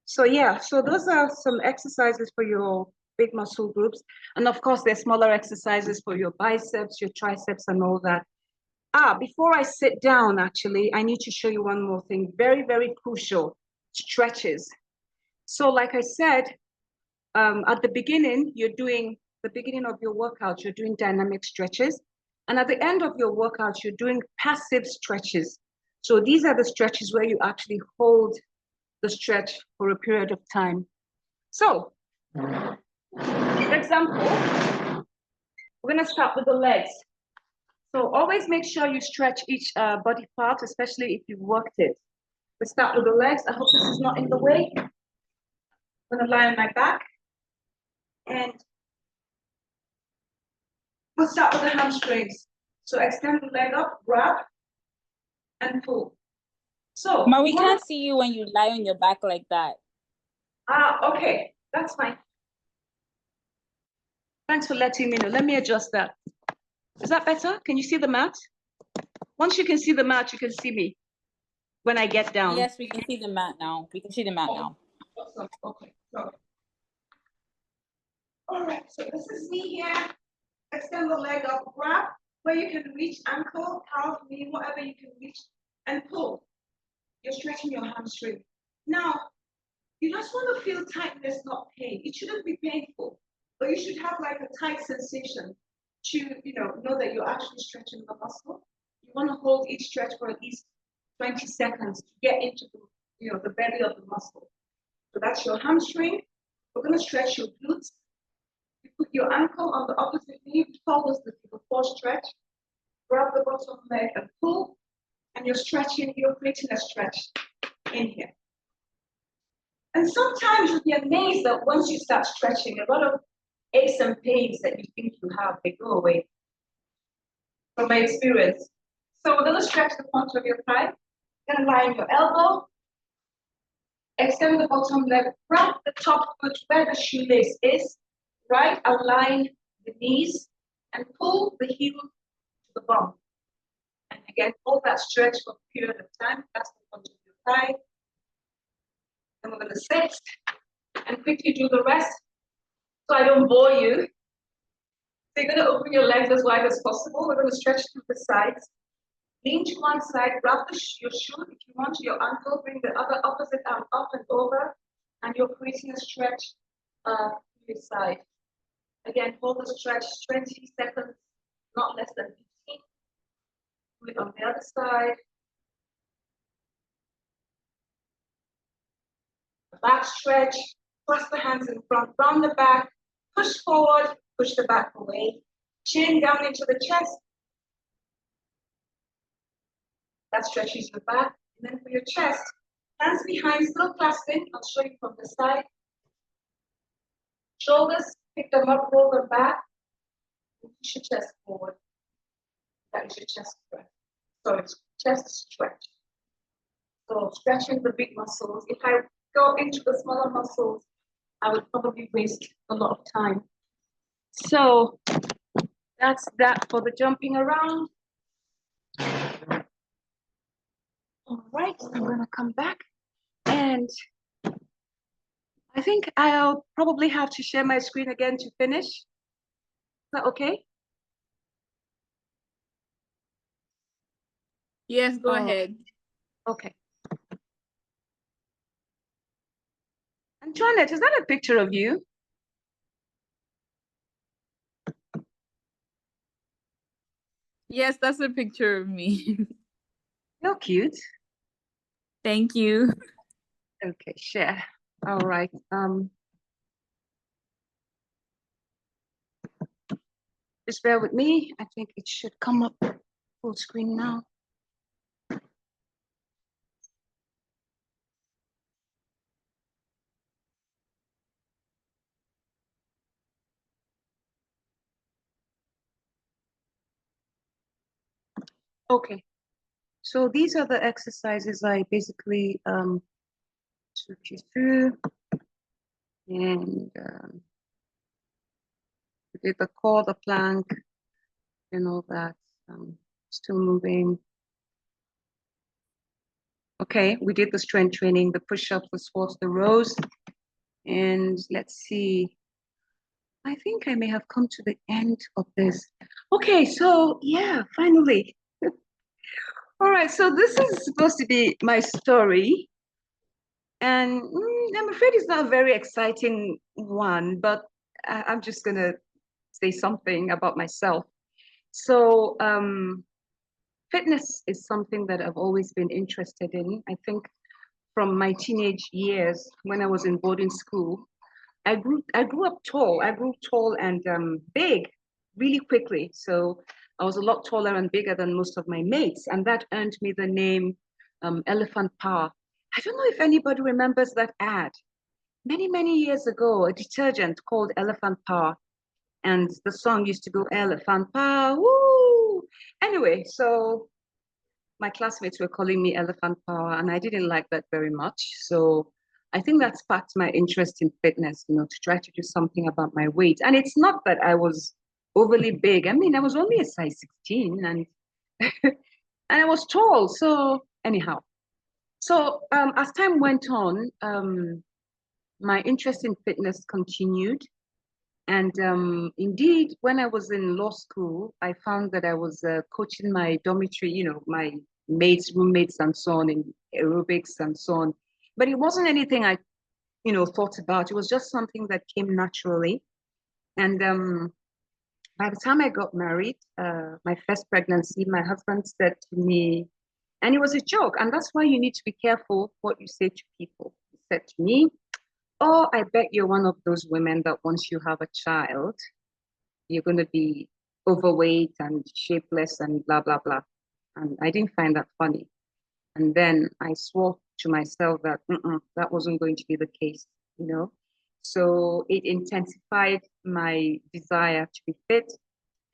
So yeah, so those are some exercises for your big muscle groups. And of course, there's smaller exercises for your biceps, your triceps, and all that. Before I sit down, actually, I need to show you one more thing. Very, very crucial, stretches. So like I said, at the beginning, you're doing the beginning of your workout, you're doing dynamic stretches. And at the end of your workout, you're doing passive stretches. So these are the stretches where you actually hold the stretch for a period of time. So, for example, we're going to start with the legs. So always make sure you stretch each body part, especially if you've worked it. We start with the legs. I hope this is not in the way. I'm going to lie on my back. And we'll start with the hamstrings. So extend the leg up, grab, and pull. So, Ma, we can't see you when you lie on your back like that. Okay, that's fine. Thanks for letting me know. Let me adjust that. Is that better? Can you see the mat? Once you can see the mat, you can see me when I get down. Yes, we can see the mat now. We can see the mat now. Awesome. Okay. All right, so this is me here. Extend the leg up, grab where you can reach, ankle, calf, knee, whatever you can reach, and pull. You're stretching your hamstring. Now, you just want to feel tightness, not pain. It shouldn't be painful, but you should have like a tight sensation to, know that you're actually stretching the muscle. You want to hold each stretch for at least 20 seconds to get into the belly of the muscle. So that's your hamstring. We're going to stretch your glutes. You put your ankle on the opposite knee, follows the before stretch. Grab the bottom leg and pull, and you're creating a stretch in here. And sometimes you'll be amazed that once you start stretching, a lot of aches and pains that you think you have, they go away. From my experience. So we're going to stretch the front of your thigh. You're going to lie on your elbow. Extend the bottom leg. Grab the top foot where the shoelace is. Right, align the knees and pull the heel to the bum. And again, hold that stretch for a period of time. That's the front of your thigh. And we're going to sit and quickly do the rest so I don't bore you. So you're going to open your legs as wide as possible. We're going to stretch to the sides. Lean to one side, grab your shoe. If you want to your ankle, bring the other opposite arm up and over. And you're creating a stretch to your side. Again, hold the stretch 20 seconds, not less than 15. Do it on the other side. Back stretch, cross the hands in front, round the back, push forward, push the back away. Chin down into the chest. That stretches your back. And then for your chest, hands behind, still clasping. I'll show you from the side. Shoulders, pick them up, roll them back. Push your chest forward. That is your chest stretch. So it's chest stretch. So stretching the big muscles. If I go into the smaller muscles, I would probably waste a lot of time. So that's that for the jumping around. All right, I'm gonna come back and I think I'll probably have to share my screen again to finish. Is that okay? Yes, go ahead. Okay. Antoinette, is that a picture of you? Yes, that's a picture of me. You're cute. Thank you. Okay, share. All right. Just bear with me. I think it should come up full screen now. Okay, so these are the exercises I basically took you through. And we did the core, the plank, and all that. Still moving. Okay, we did the strength training, the push-ups, the squats, the rows. And let's see. I think I may have come to the end of this. Okay, so yeah, finally. All right, so this is supposed to be my story. And I'm afraid it's not a very exciting one, but I'm just gonna say something about myself. So fitness is something that I've always been interested in. I think from my teenage years when I was in boarding school, I grew up tall. I grew tall and big really quickly. So I was a lot taller and bigger than most of my mates, and that earned me the name Elephant Power. I don't know if anybody remembers that ad. Many, many years ago, a detergent called Elephant Power, and the song used to go Elephant Power, woo! Anyway, so my classmates were calling me Elephant Power, and I didn't like that very much. So I think that sparked my interest in fitness, to try to do something about my weight. And it's not that I was overly big. I mean, I was only a size 16 and and I was tall. So anyhow, so as time went on, my interest in fitness continued. And indeed, when I was in law school, I found that I was coaching my dormitory, my mates, roommates, and so on in aerobics and so on. But it wasn't anything I, thought about. It was just something that came naturally. And by the time I got married, my first pregnancy, my husband said to me, and it was a joke, and that's why you need to be careful what you say to people. He said to me, "Oh, I bet you're one of those women that once you have a child, you're going to be overweight and shapeless and blah, blah, blah." And I didn't find that funny. And then I swore to myself that that wasn't going to be the case, you know. So it intensified my desire to be fit.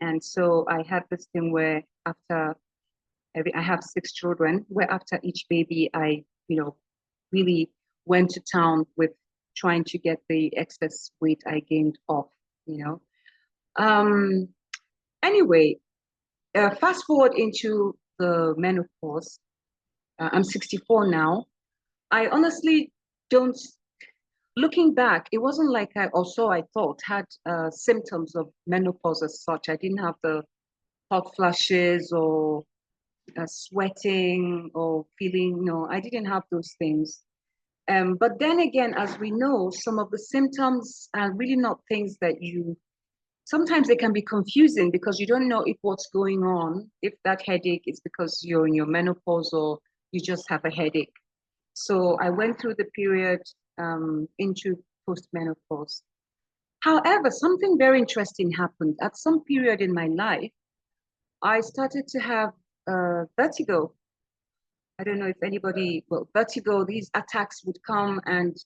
And so I had this thing where I have 6 children, where after each baby, I, really went to town with trying to get the excess weight I gained off, you know. Um, anyway, fast forward into the menopause. I'm 64 now. I honestly don't, looking back, it wasn't like I thought, had symptoms of menopause as such. I didn't have the hot flashes or sweating or feeling, no, I didn't have those things. But then again, as we know, some of the symptoms are really not things that sometimes they can be confusing because you don't know if what's going on, if that headache is because you're in your menopause or you just have a headache. So I went through the period into postmenopause. However, something very interesting happened. At some period in my life, I started to have vertigo. I don't know if anybody, well, vertigo, these attacks would come, and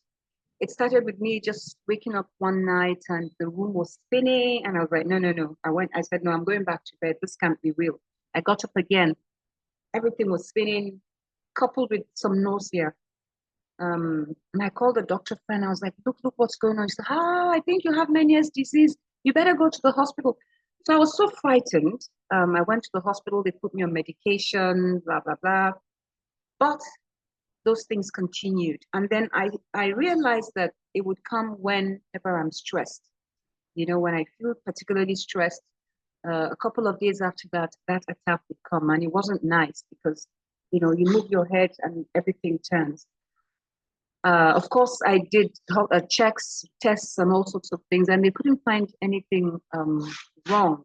it started with me just waking up one night and the room was spinning. And I was like, no, no, no. I said, no, I'm going back to bed. This can't be real. I got up again. Everything was spinning, coupled with some nausea. And I called the doctor friend. I was like, look, what's going on? He said, I think you have Meniere's disease. You better go to the hospital. So I was so frightened. I went to the hospital. They put me on medication, blah, blah, blah. But those things continued. And then I realized that it would come whenever I'm stressed. When I feel particularly stressed, a couple of days after that, that attack would come. And it wasn't nice because, you move your head and everything turns. Of course, I did checks, tests, and all sorts of things, and they couldn't find anything wrong.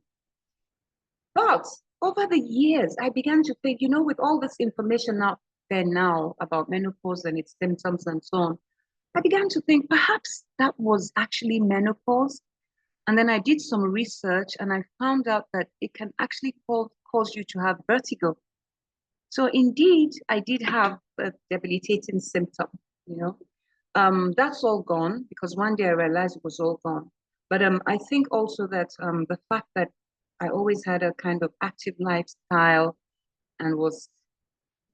But over the years, I began to think, with all this information out there now about menopause and its symptoms and so on, I began to think perhaps that was actually menopause. And then I did some research and I found out that it can actually cause you to have vertigo. So indeed, I did have a debilitating symptom, That's all gone because one day I realized it was all gone. But I think also that the fact that I always had a kind of active lifestyle and was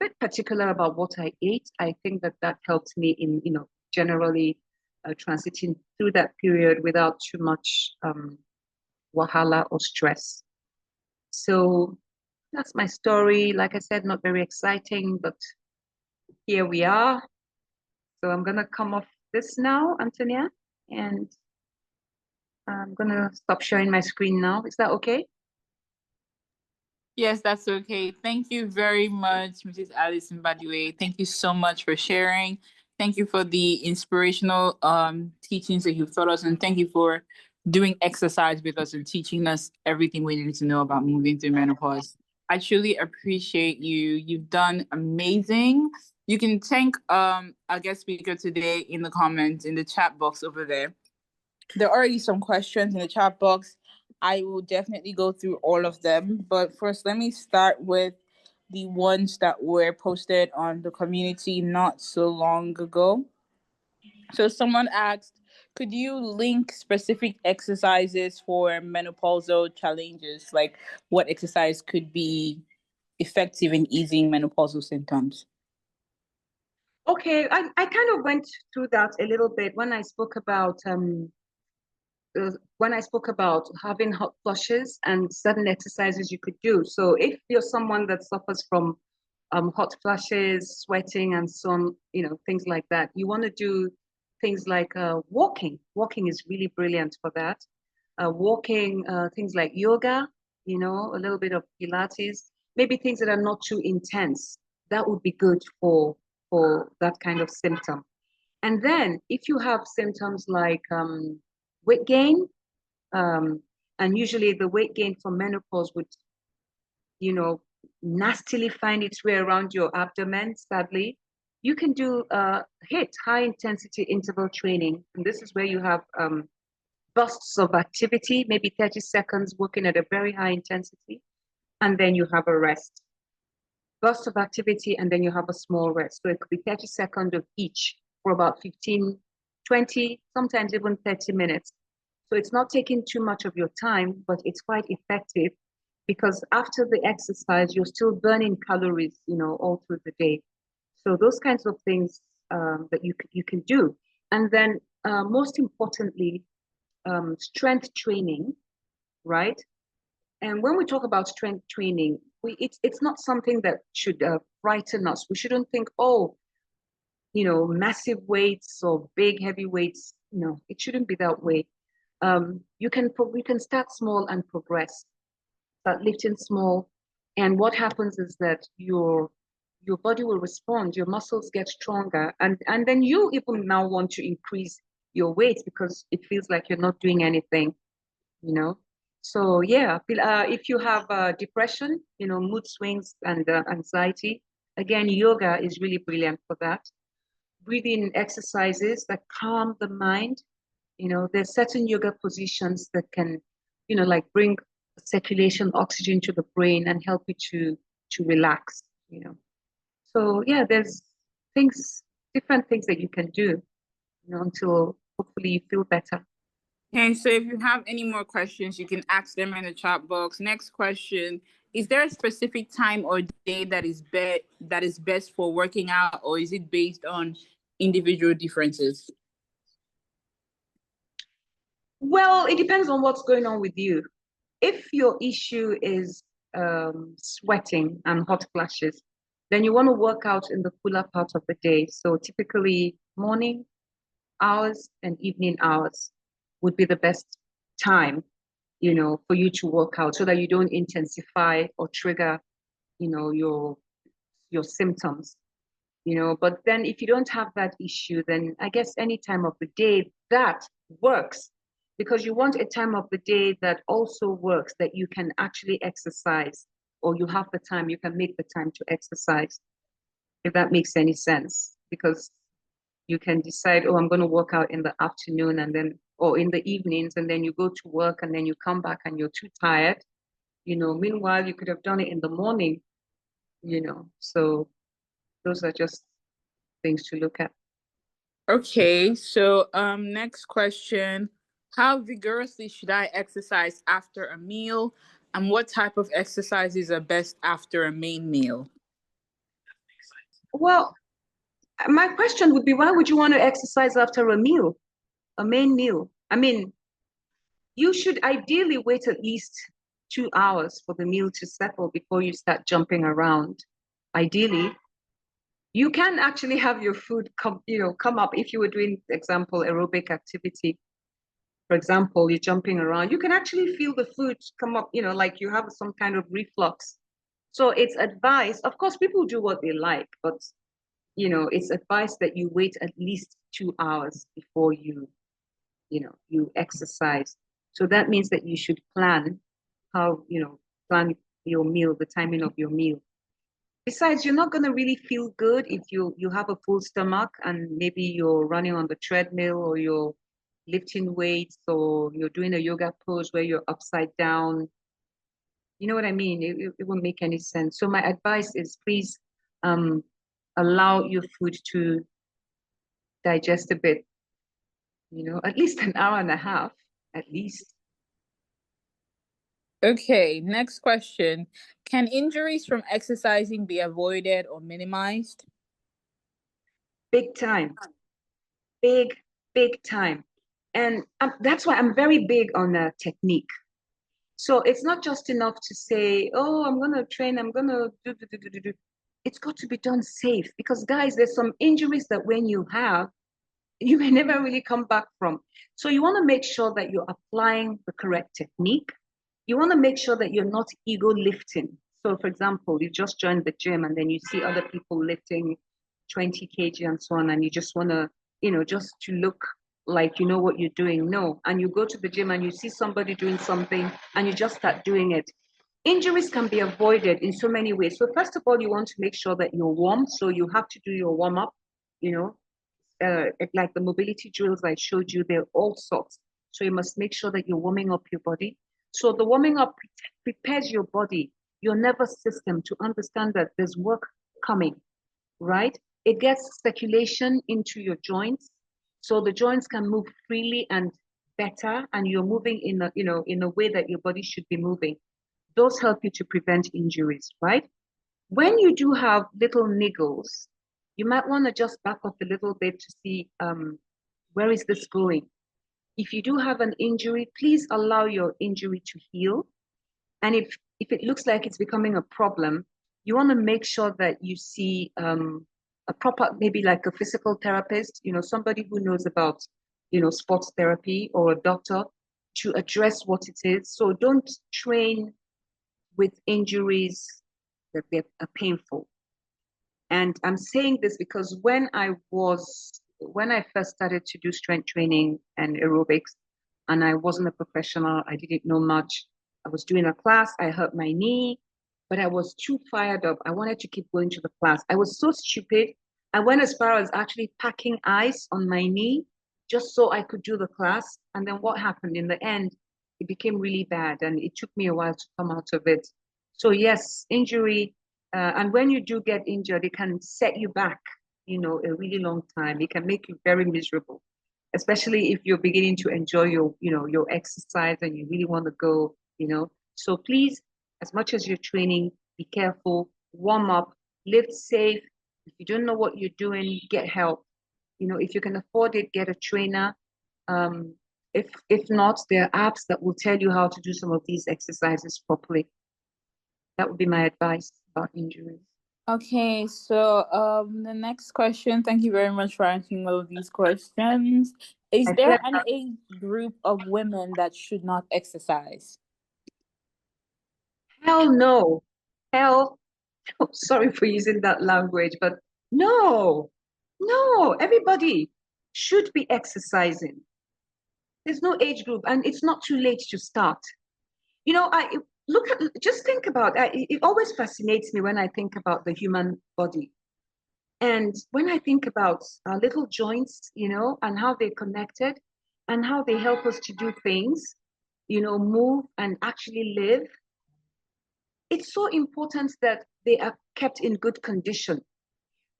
a bit particular about what I ate, I think that helped me in, generally transiting through that period without too much wahala or stress. So that's my story. Like I said, not very exciting, but here we are. So I'm gonna come off this now, Antonia, and I'm gonna stop sharing my screen now. Is that okay? Yes, that's okay. Thank you very much, Mrs. Alice Mbadiwe. Thank you so much for sharing. Thank you for the inspirational teachings that you've taught us, and thank you for doing exercise with us and teaching us everything we need to know about moving through menopause. I truly appreciate you. You've done amazing. You can thank our guest speaker today in the comments in the chat box over there. There are already some questions in the chat box. I will definitely go through all of them. But first, let me start with the ones that were posted on the community not so long ago. So someone asked, could you link specific exercises for menopausal challenges? Like what exercise could be effective in easing menopausal symptoms? Okay, I kind of went through that a little bit when I spoke about having hot flushes and certain exercises you could do. So if you're someone that suffers from hot flushes, sweating, and some, things like that, you want to do things like walking. Walking is really brilliant for that. Walking, things like yoga, a little bit of Pilates, maybe things that are not too intense. That would be good for that kind of symptom. And then if you have symptoms like weight gain, um, and usually the weight gain from menopause would, you know, nastily find its way around your abdomen, sadly, you can do HIIT, high intensity interval training. And this is where you have bursts of activity, maybe 30 seconds working at a very high intensity, and then you have a rest. Burst of activity, and then you have a small rest. So it could be 30 seconds of each for about 15, 20, sometimes even 30 minutes. So it's not taking too much of your time, but it's quite effective because after the exercise, you're still burning calories, all through the day. So those kinds of things that you can do. And then most importantly, strength training, right? And when we talk about strength training, it's not something that should frighten us. We shouldn't think, oh, massive weights or big heavy weights. No, it shouldn't be that way. You can start small and progress. Start lifting small, and what happens is that your body will respond. Your muscles get stronger, and then you even now want to increase your weight because it feels like you're not doing anything. You know. So yeah, if you have depression, mood swings and anxiety, again, yoga is really brilliant for that. Breathing exercises that calm the mind. There's certain yoga positions that can, like bring circulation, oxygen to the brain and help you to relax. So yeah, there's things, different things that you can do, until hopefully you feel better. Okay, so if you have any more questions, you can ask them in the chat box. Next question: is there a specific time or day that is best for working out, or is it based on individual differences? Well, it depends on what's going on with you. If your issue is sweating and hot flashes, then you want to work out in the cooler part of the day. So typically morning hours and evening hours would be the best time, for you to work out so that you don't intensify or trigger, your symptoms. But then if you don't have that issue, then I guess any time of the day that works, because you want a time of the day that also works, that you can actually exercise, or you have the time, you can make the time to exercise, if that makes any sense. Because you can decide, oh, I'm going to work out in the afternoon and then, or in the evenings, and then you go to work and then you come back and you're too tired. Meanwhile, you could have done it in the morning, so those are just things to look at. Okay, so next question: how vigorously should I exercise after a meal, and what type of exercises are best after a main meal? Well, my question would be, why would you want to exercise after a meal, a main meal? I mean, you should ideally wait at least 2 hours for the meal to settle before you start jumping around. Ideally, you can actually have your food come up if you were doing, for example, aerobic activity. For example, you're jumping around, you can actually feel the food come up, like you have some kind of reflux. So it's advised, of course, people do what they like, but it's advised that you wait at least 2 hours before you exercise. So that means that you should plan plan your meal, the timing of your meal. Besides, you're not going to really feel good if you have a full stomach and maybe you're running on the treadmill or you're lifting weights or you're doing a yoga pose where you're upside down. You know what I mean? It won't make any sense. So my advice is please um, allow your food to digest a bit, at least an hour and a half, at least. Okay, next question. Can injuries from exercising be avoided or minimized? Big time, big, big time. And that's why I'm very big on technique. So it's not just enough to say, oh, I'm going to train, I'm going to do. It's got to be done safe because, guys, there's some injuries that when you have, you may never really come back from. So you want to make sure that you're applying the correct technique. You want to make sure that you're not ego lifting. So, for example, you just joined the gym and then you see other people lifting 20 kg and so on, and you just want to, just to look like you know what you're doing. No. And you go to the gym and you see somebody doing something and you just start doing it. Injuries can be avoided in so many ways. So, first of all, you want to make sure that you're warm. So, you have to do your warm up, you know, like the mobility drills I showed you, they're all sorts. So you must make sure that you're warming up your body. So the warming up prepares your body, your nervous system to understand that there's work coming, right? It gets circulation into your joints. So the joints can move freely and better, and you're moving in a way that your body should be moving. Those help you to prevent injuries, right? When you do have little niggles, you might want to just back up a little bit to see where is this going. If you do have an injury, please allow your injury to heal. And if it looks like it's becoming a problem, you want to make sure that you see a proper, maybe like a physical therapist, somebody who knows about, sports therapy or a doctor to address what it is. So don't train with injuries that are painful. And I'm saying this because when I first started to do strength training and aerobics, and I wasn't a professional, I didn't know much. I was doing a class, I hurt my knee, but I was too fired up. I wanted to keep going to the class. I was so stupid. I went as far as actually packing ice on my knee just so I could do the class. And then what happened in the end, it became really bad and it took me a while to come out of it. So yes, injury, and when you do get injured, it can set you back, a really long time. It can make you very miserable, especially if you're beginning to enjoy your exercise and you really want to go. So please, as much as you're training, be careful, warm up, live safe. If you don't know what you're doing, get help. If you can afford it, get a trainer. Um, if not, there are apps that will tell you how to do some of these exercises properly. That would be my advice about injuries. Okay, so the next question, thank you very much for answering all of these questions. Is My there an pleasure. age group of women that should not exercise? Hell no. Hell, sorry for using that language, but no, no, everybody should be exercising. There's no age group, and it's not too late to start. I look at, just think about it always fascinates me when I think about the human body. And when I think about our little joints, and how they're connected and how they help us to do things, move and actually live, it's so important that they are kept in good condition.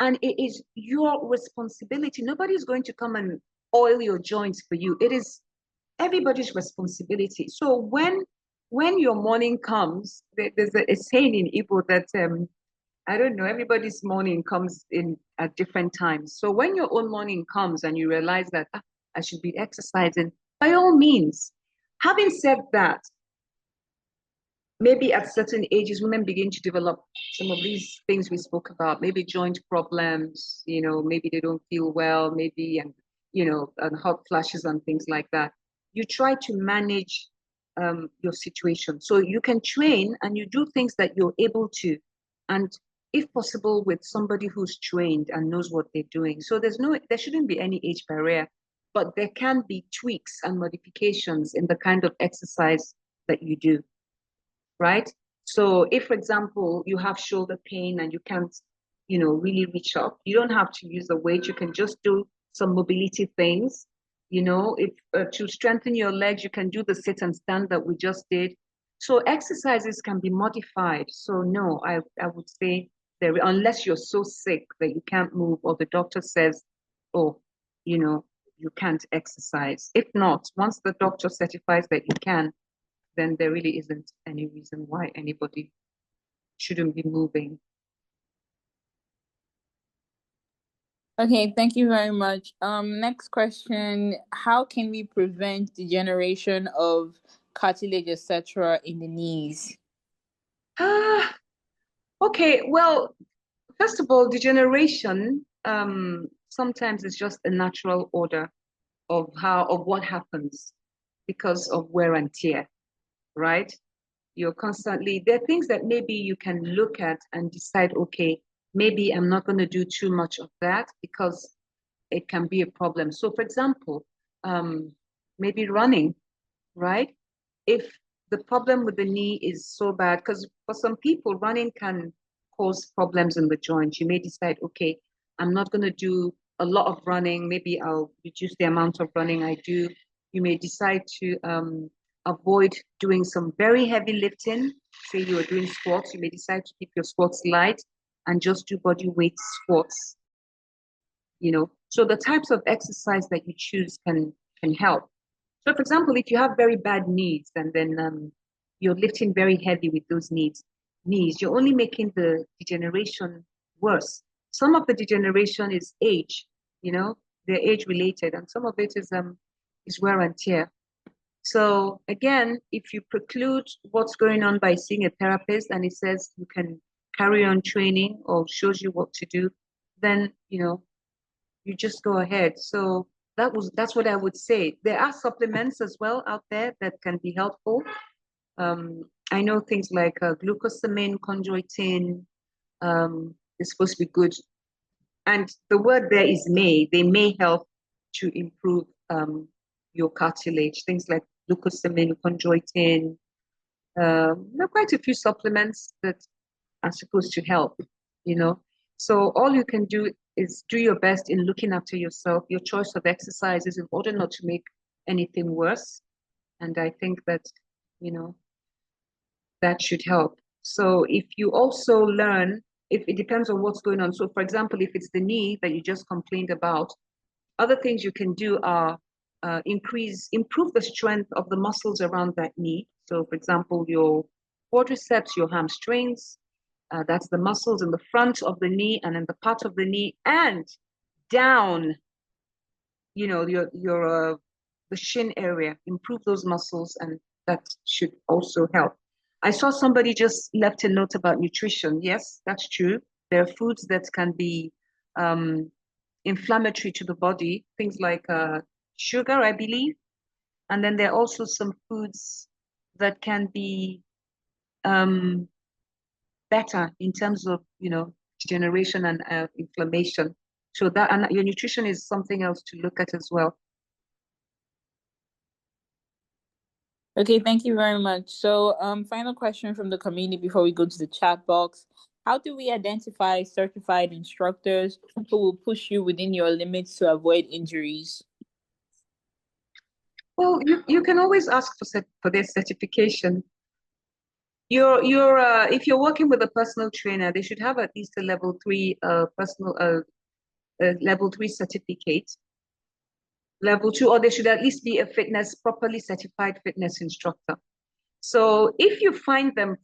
And it is your responsibility. Nobody's going to come and oil your joints for you. It is everybody's responsibility. So when your morning comes, there's a saying in Igbo that I don't know, everybody's morning comes in at different times. So when your own morning comes and you realize that I should be exercising, by all means. Having said that, maybe at certain ages, women begin to develop some of these things we spoke about, maybe joint problems, maybe they don't feel well, maybe, and hot flashes and things like that. You try to manage your situation. So you can train and you do things that you're able to. And if possible, with somebody who's trained and knows what they're doing. So there shouldn't be any age barrier but there can be tweaks and modifications in the kind of exercise that you do, right? So if, for example, you have shoulder pain and you can't, really reach up, you don't have to use a weight. You can just do some mobility things. If to strengthen your legs, you can do the sit and stand that we just did. So exercises can be modified. So no, I would say unless you're so sick that you can't move or the doctor says, oh, you can't exercise. If not, once the doctor certifies that you can, then there really isn't any reason why anybody shouldn't be moving. Okay, thank you very much. Next question. How can we prevent degeneration of cartilage, etc., in the knees? Okay, well, first of all, degeneration sometimes is just a natural order of what happens because of wear and tear, right? There are things that maybe you can look at and decide, okay, maybe I'm not going to do too much of that because it can be a problem. So, for example, maybe running, right? If the problem with the knee is so bad, because for some people, running can cause problems in the joint. You may decide, okay, I'm not going to do a lot of running. Maybe I'll reduce the amount of running I do. You may decide to avoid doing some very heavy lifting. Say you are doing squats, you may decide to keep your squats light and just do body weight squats. So the types of exercise that you choose can help. So, for example, if you have very bad knees and then you're lifting very heavy with those knees, you're only making the degeneration worse. Some of the degeneration is age, they're age related, and some of it is wear and tear. So again, if you preclude what's going on by seeing a therapist and it says you can carry on training or shows you what to do, then you just go ahead. So that's what I would say. There are supplements as well out there that can be helpful. I know things like glucosamine, chondroitin is supposed to be good. And the word there is may. They may help to improve your cartilage. Things like glucosamine, chondroitin. There are quite a few supplements that are supposed to help, you know. So all you can do is do your best in looking after yourself, your choice of exercises in order not to make anything worse. And I think that, that should help. So if you also learn, if it depends on what's going on. So for example, if it's the knee that you just complained about, other things you can do are improve the strength of the muscles around that knee. So for example, your quadriceps, your hamstrings, that's the muscles in the front of the knee and in the part of the knee and down, the shin area, improve those muscles, and that should also help. I saw somebody just left a note about nutrition. Yes, that's true. There are foods that can be inflammatory to the body, things like sugar, I believe. And then there are also some foods that can be better in terms of, degeneration and inflammation. So that, and your nutrition is something else to look at as well. Okay, thank you very much. So, final question from the community before we go to the chat box. How do we identify certified instructors who will push you within your limits to avoid injuries? Well, you can always ask for their certification. If you're working with a personal trainer, they should have at least a level 3 level 3 certificate. Level 2, or they should at least be a properly certified fitness instructor. So if you find them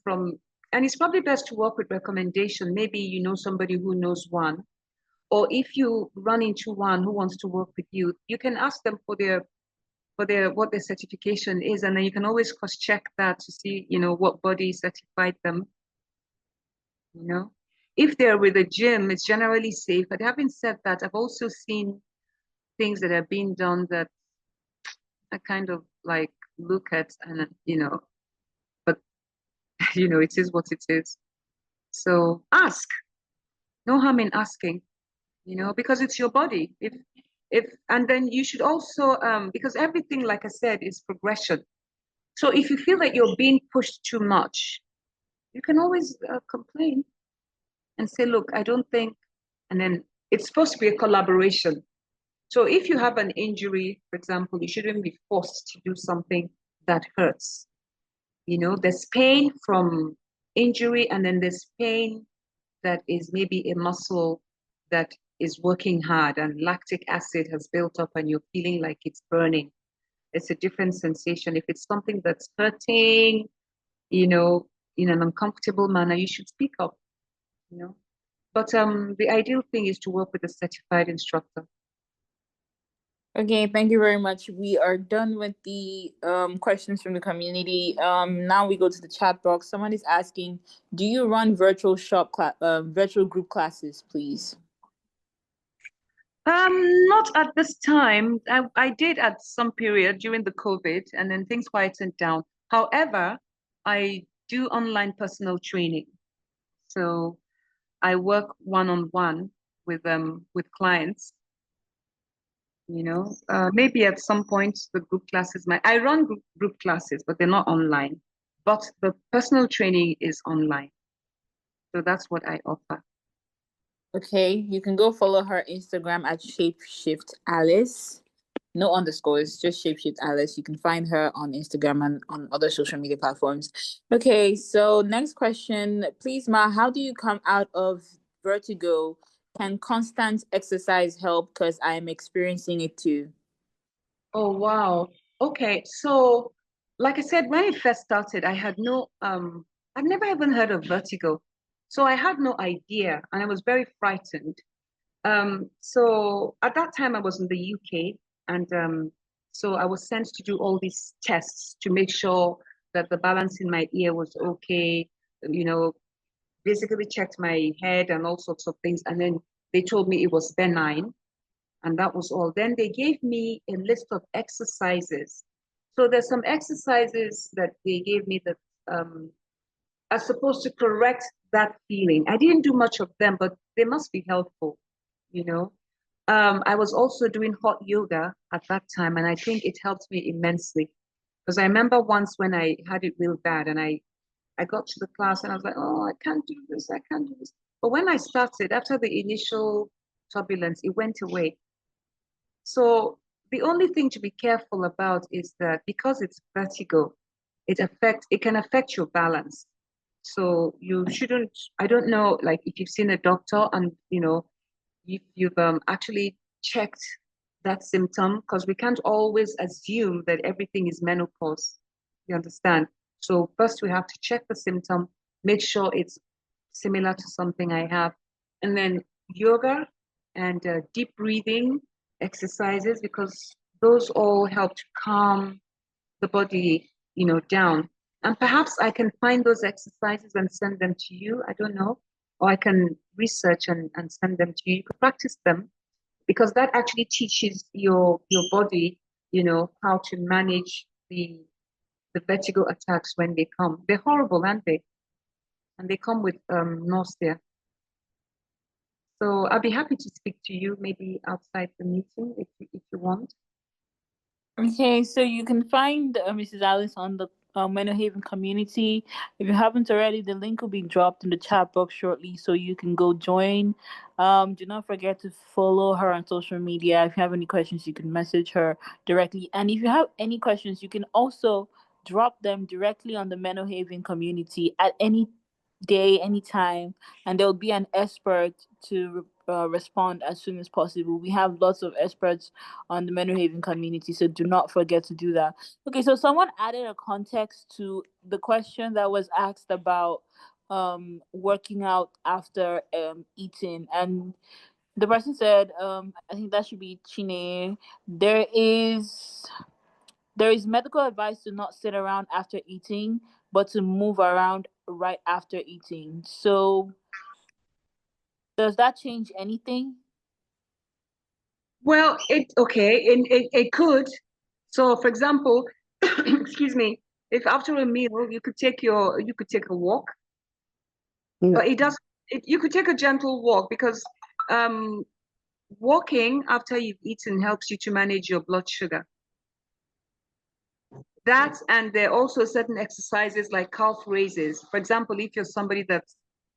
and it's probably best to work with recommendation. Maybe you know somebody who knows one, or if you run into one who wants to work with you, you can ask them for what their certification is, and then you can always cross-check that to see, what body certified them. If they're with a gym, it's generally safe. But having said that, I've also seen things that are being done that I kind of like look at and, but, it is what it is. So ask. No harm in asking, because it's your body. And then you should also, because everything, like I said, is progression. So if you feel that you're being pushed too much, you can always complain and say, look, I don't think, and then it's supposed to be a collaboration. So if you have an injury, for example, you shouldn't be forced to do something that hurts. There's pain from injury, and then there's pain that is maybe a muscle that is working hard and lactic acid has built up and you're feeling like it's burning. It's a different sensation. If it's something that's hurting, in an uncomfortable manner, you should speak up, you know. But the ideal thing is to work with a certified instructor. Okay, thank you very much. We are done with the questions from the community. Now we go to the chat box. Someone is asking, do you run virtual group classes, please? Not at this time. I did at some period during the COVID, and then things quietened down. However, I do online personal training. So I work one-on-one with clients. Maybe at some point the group classes I run group classes, but they're not online. But the personal training is online. So that's what I offer. Okay, you can go follow her Instagram at Shapeshift Alice. No underscores, just Shapeshift Alice. You can find her on Instagram and on other social media platforms. Okay, so next question. Please, Ma, how do you come out of vertigo? Can constant exercise help? Because I am experiencing it too. Oh, wow. Okay. So, like I said, when it first started, I had I've never even heard of vertigo. So I had no idea and I was very frightened. So at that time I was in the UK and so I was sent to do all these tests to make sure that the balance in my ear was okay, you know, basically checked my head and all sorts of things. And then they told me it was benign. And that was all. Then they gave me a list of exercises. So there's some exercises that they gave me that are supposed to correct that feeling. I didn't do much of them, but they must be helpful, you know. I was also doing hot yoga at that time, and I think it helped me immensely. Because I remember once when I had it real bad, and I got to the class and I was like, oh, I can't do this, I can't do this. But when I started, after the initial turbulence, it went away. So the only thing to be careful about is that because it's vertigo, it can affect your balance. So you shouldn't, I don't know, like if you've seen a doctor and you've actually checked that symptom, because we can't always assume that everything is menopause. You understand? So first we have to check the symptom, make sure it's similar to something I have, and then yoga and deep breathing exercises, because those all help to calm the body, down. And perhaps I can find those exercises and send them to you. I don't know. Or I can research and send them to you. You could practice them because that actually teaches your body, how to manage the vertigo attacks when they come. They're horrible, aren't they? And they come with nausea. So I'll be happy to speak to you maybe outside the meeting if you want. Okay, so you can find Mrs. Alice on the Meno Haven community. If you haven't already, the link will be dropped in the chat box shortly, so you can go join. Do not forget to follow her on social media. If you have any questions, you can message her directly. And if you have any questions, you can also drop them directly on the Meno Haven community at any day, anytime, and there will be an expert to respond as soon as possible. We have lots of experts on the Meno Haven community, so do not forget to do that. Okay, so someone added a context to the question that was asked about working out after eating, and the person said, I think that should be Chine. There is medical advice to not sit around after eating, but to move around right after eating. So, does that change anything? Well, it could. So, for example, excuse me, if after a meal you could take a walk, but you could take a gentle walk because um Walking after you've eaten helps you to manage your blood sugar. That, and there are also certain exercises like calf raises. For example, if you're somebody that,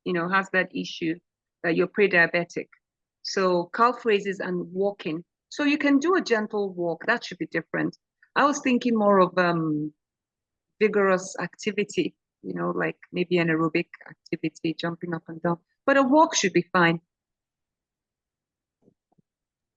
has that issue, that you're pre-diabetic. So calf raises and walking. So you can do a gentle walk. That should be different. I was thinking more of vigorous activity, like maybe an aerobic activity, jumping up and down. But a walk should be fine.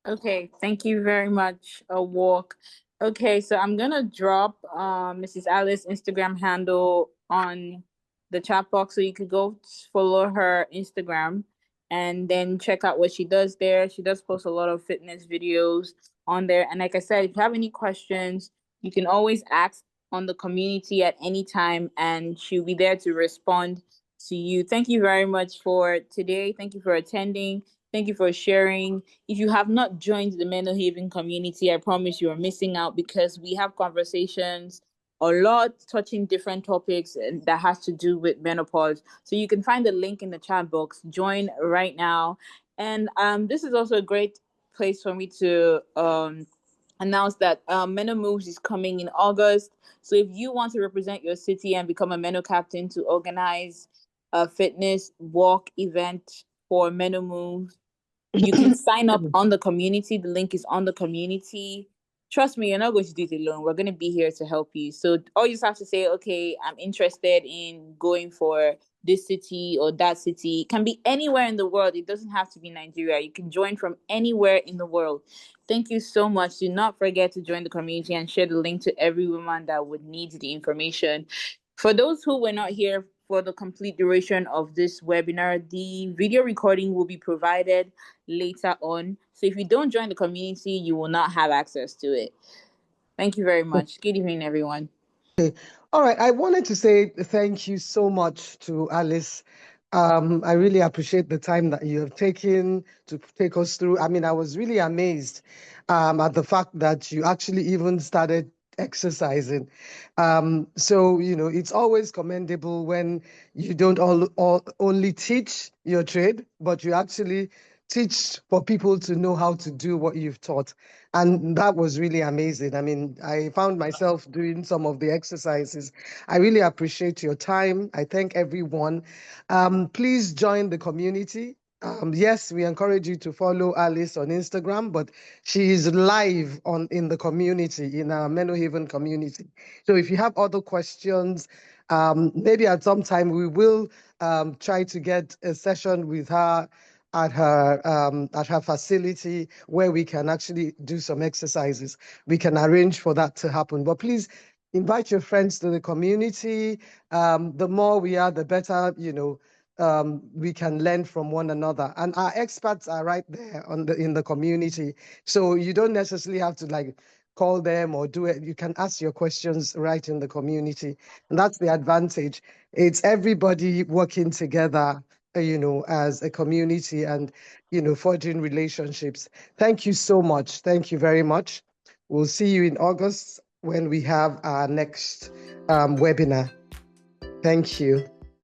Okay, thank you very much. A walk. Okay, so I'm gonna drop Mrs. Alice's Instagram handle on the chat box so you could go follow her Instagram and then check out what she does there. She does post a lot of fitness videos on there. And like I said, if you have any questions, you can always ask on the community at any time and she'll be there to respond to you. Thank you very much for today. Thank you for attending. Thank you for sharing. If you have not joined the Meno Haven community, I promise you are missing out because we have conversations a lot touching different topics that has to do with menopause. So you can find the link in the chat box. Join right now. And this is also a great place for me to announce that Meno Moves is coming in August. So if you want to represent your city and become a Meno captain to organize a fitness walk event for Meno Moves, you can sign up on the community. The link is on the community. Trust me, you're not going to do it alone. We're going to be here to help you. So all you just have to say, okay, I'm interested in going for this city or that city. It can be anywhere in the world. It doesn't have to be Nigeria. You can join from anywhere in the world. Thank you so much. Do not forget to join the community and share the link to every woman that would need the information. For those who were not here for the complete duration of this webinar, the video recording will be provided later on. So if you don't join the community, you will not have access to it. Thank you very much. Good evening, everyone. Okay. All right. I wanted to say thank you so much to Alice. I really appreciate the time that you have taken to take us through. I mean, I was really amazed at the fact that you actually even started exercising. So, it's always commendable when you don't only teach your trade, but you actually teach for people to know how to do what you've taught. And that was really amazing. I mean, I found myself doing some of the exercises. I really appreciate your time. I thank everyone. Please join the community. Yes, we encourage you to follow Alice on Instagram, but she is live in the community, in our Meno Haven community. So if you have other questions, maybe at some time we will try to get a session with her at her facility where we can actually do some exercises. We can arrange for that to happen. But please invite your friends to the community. The more we are, the better, we can learn from one another. And our experts are right there in the community. So you don't necessarily have to call them or do it. You can ask your questions right in the community. And that's the advantage. It's everybody working together, as a community and, forging relationships. Thank you so much. Thank you very much. We'll see you in August when we have our next webinar. Thank you.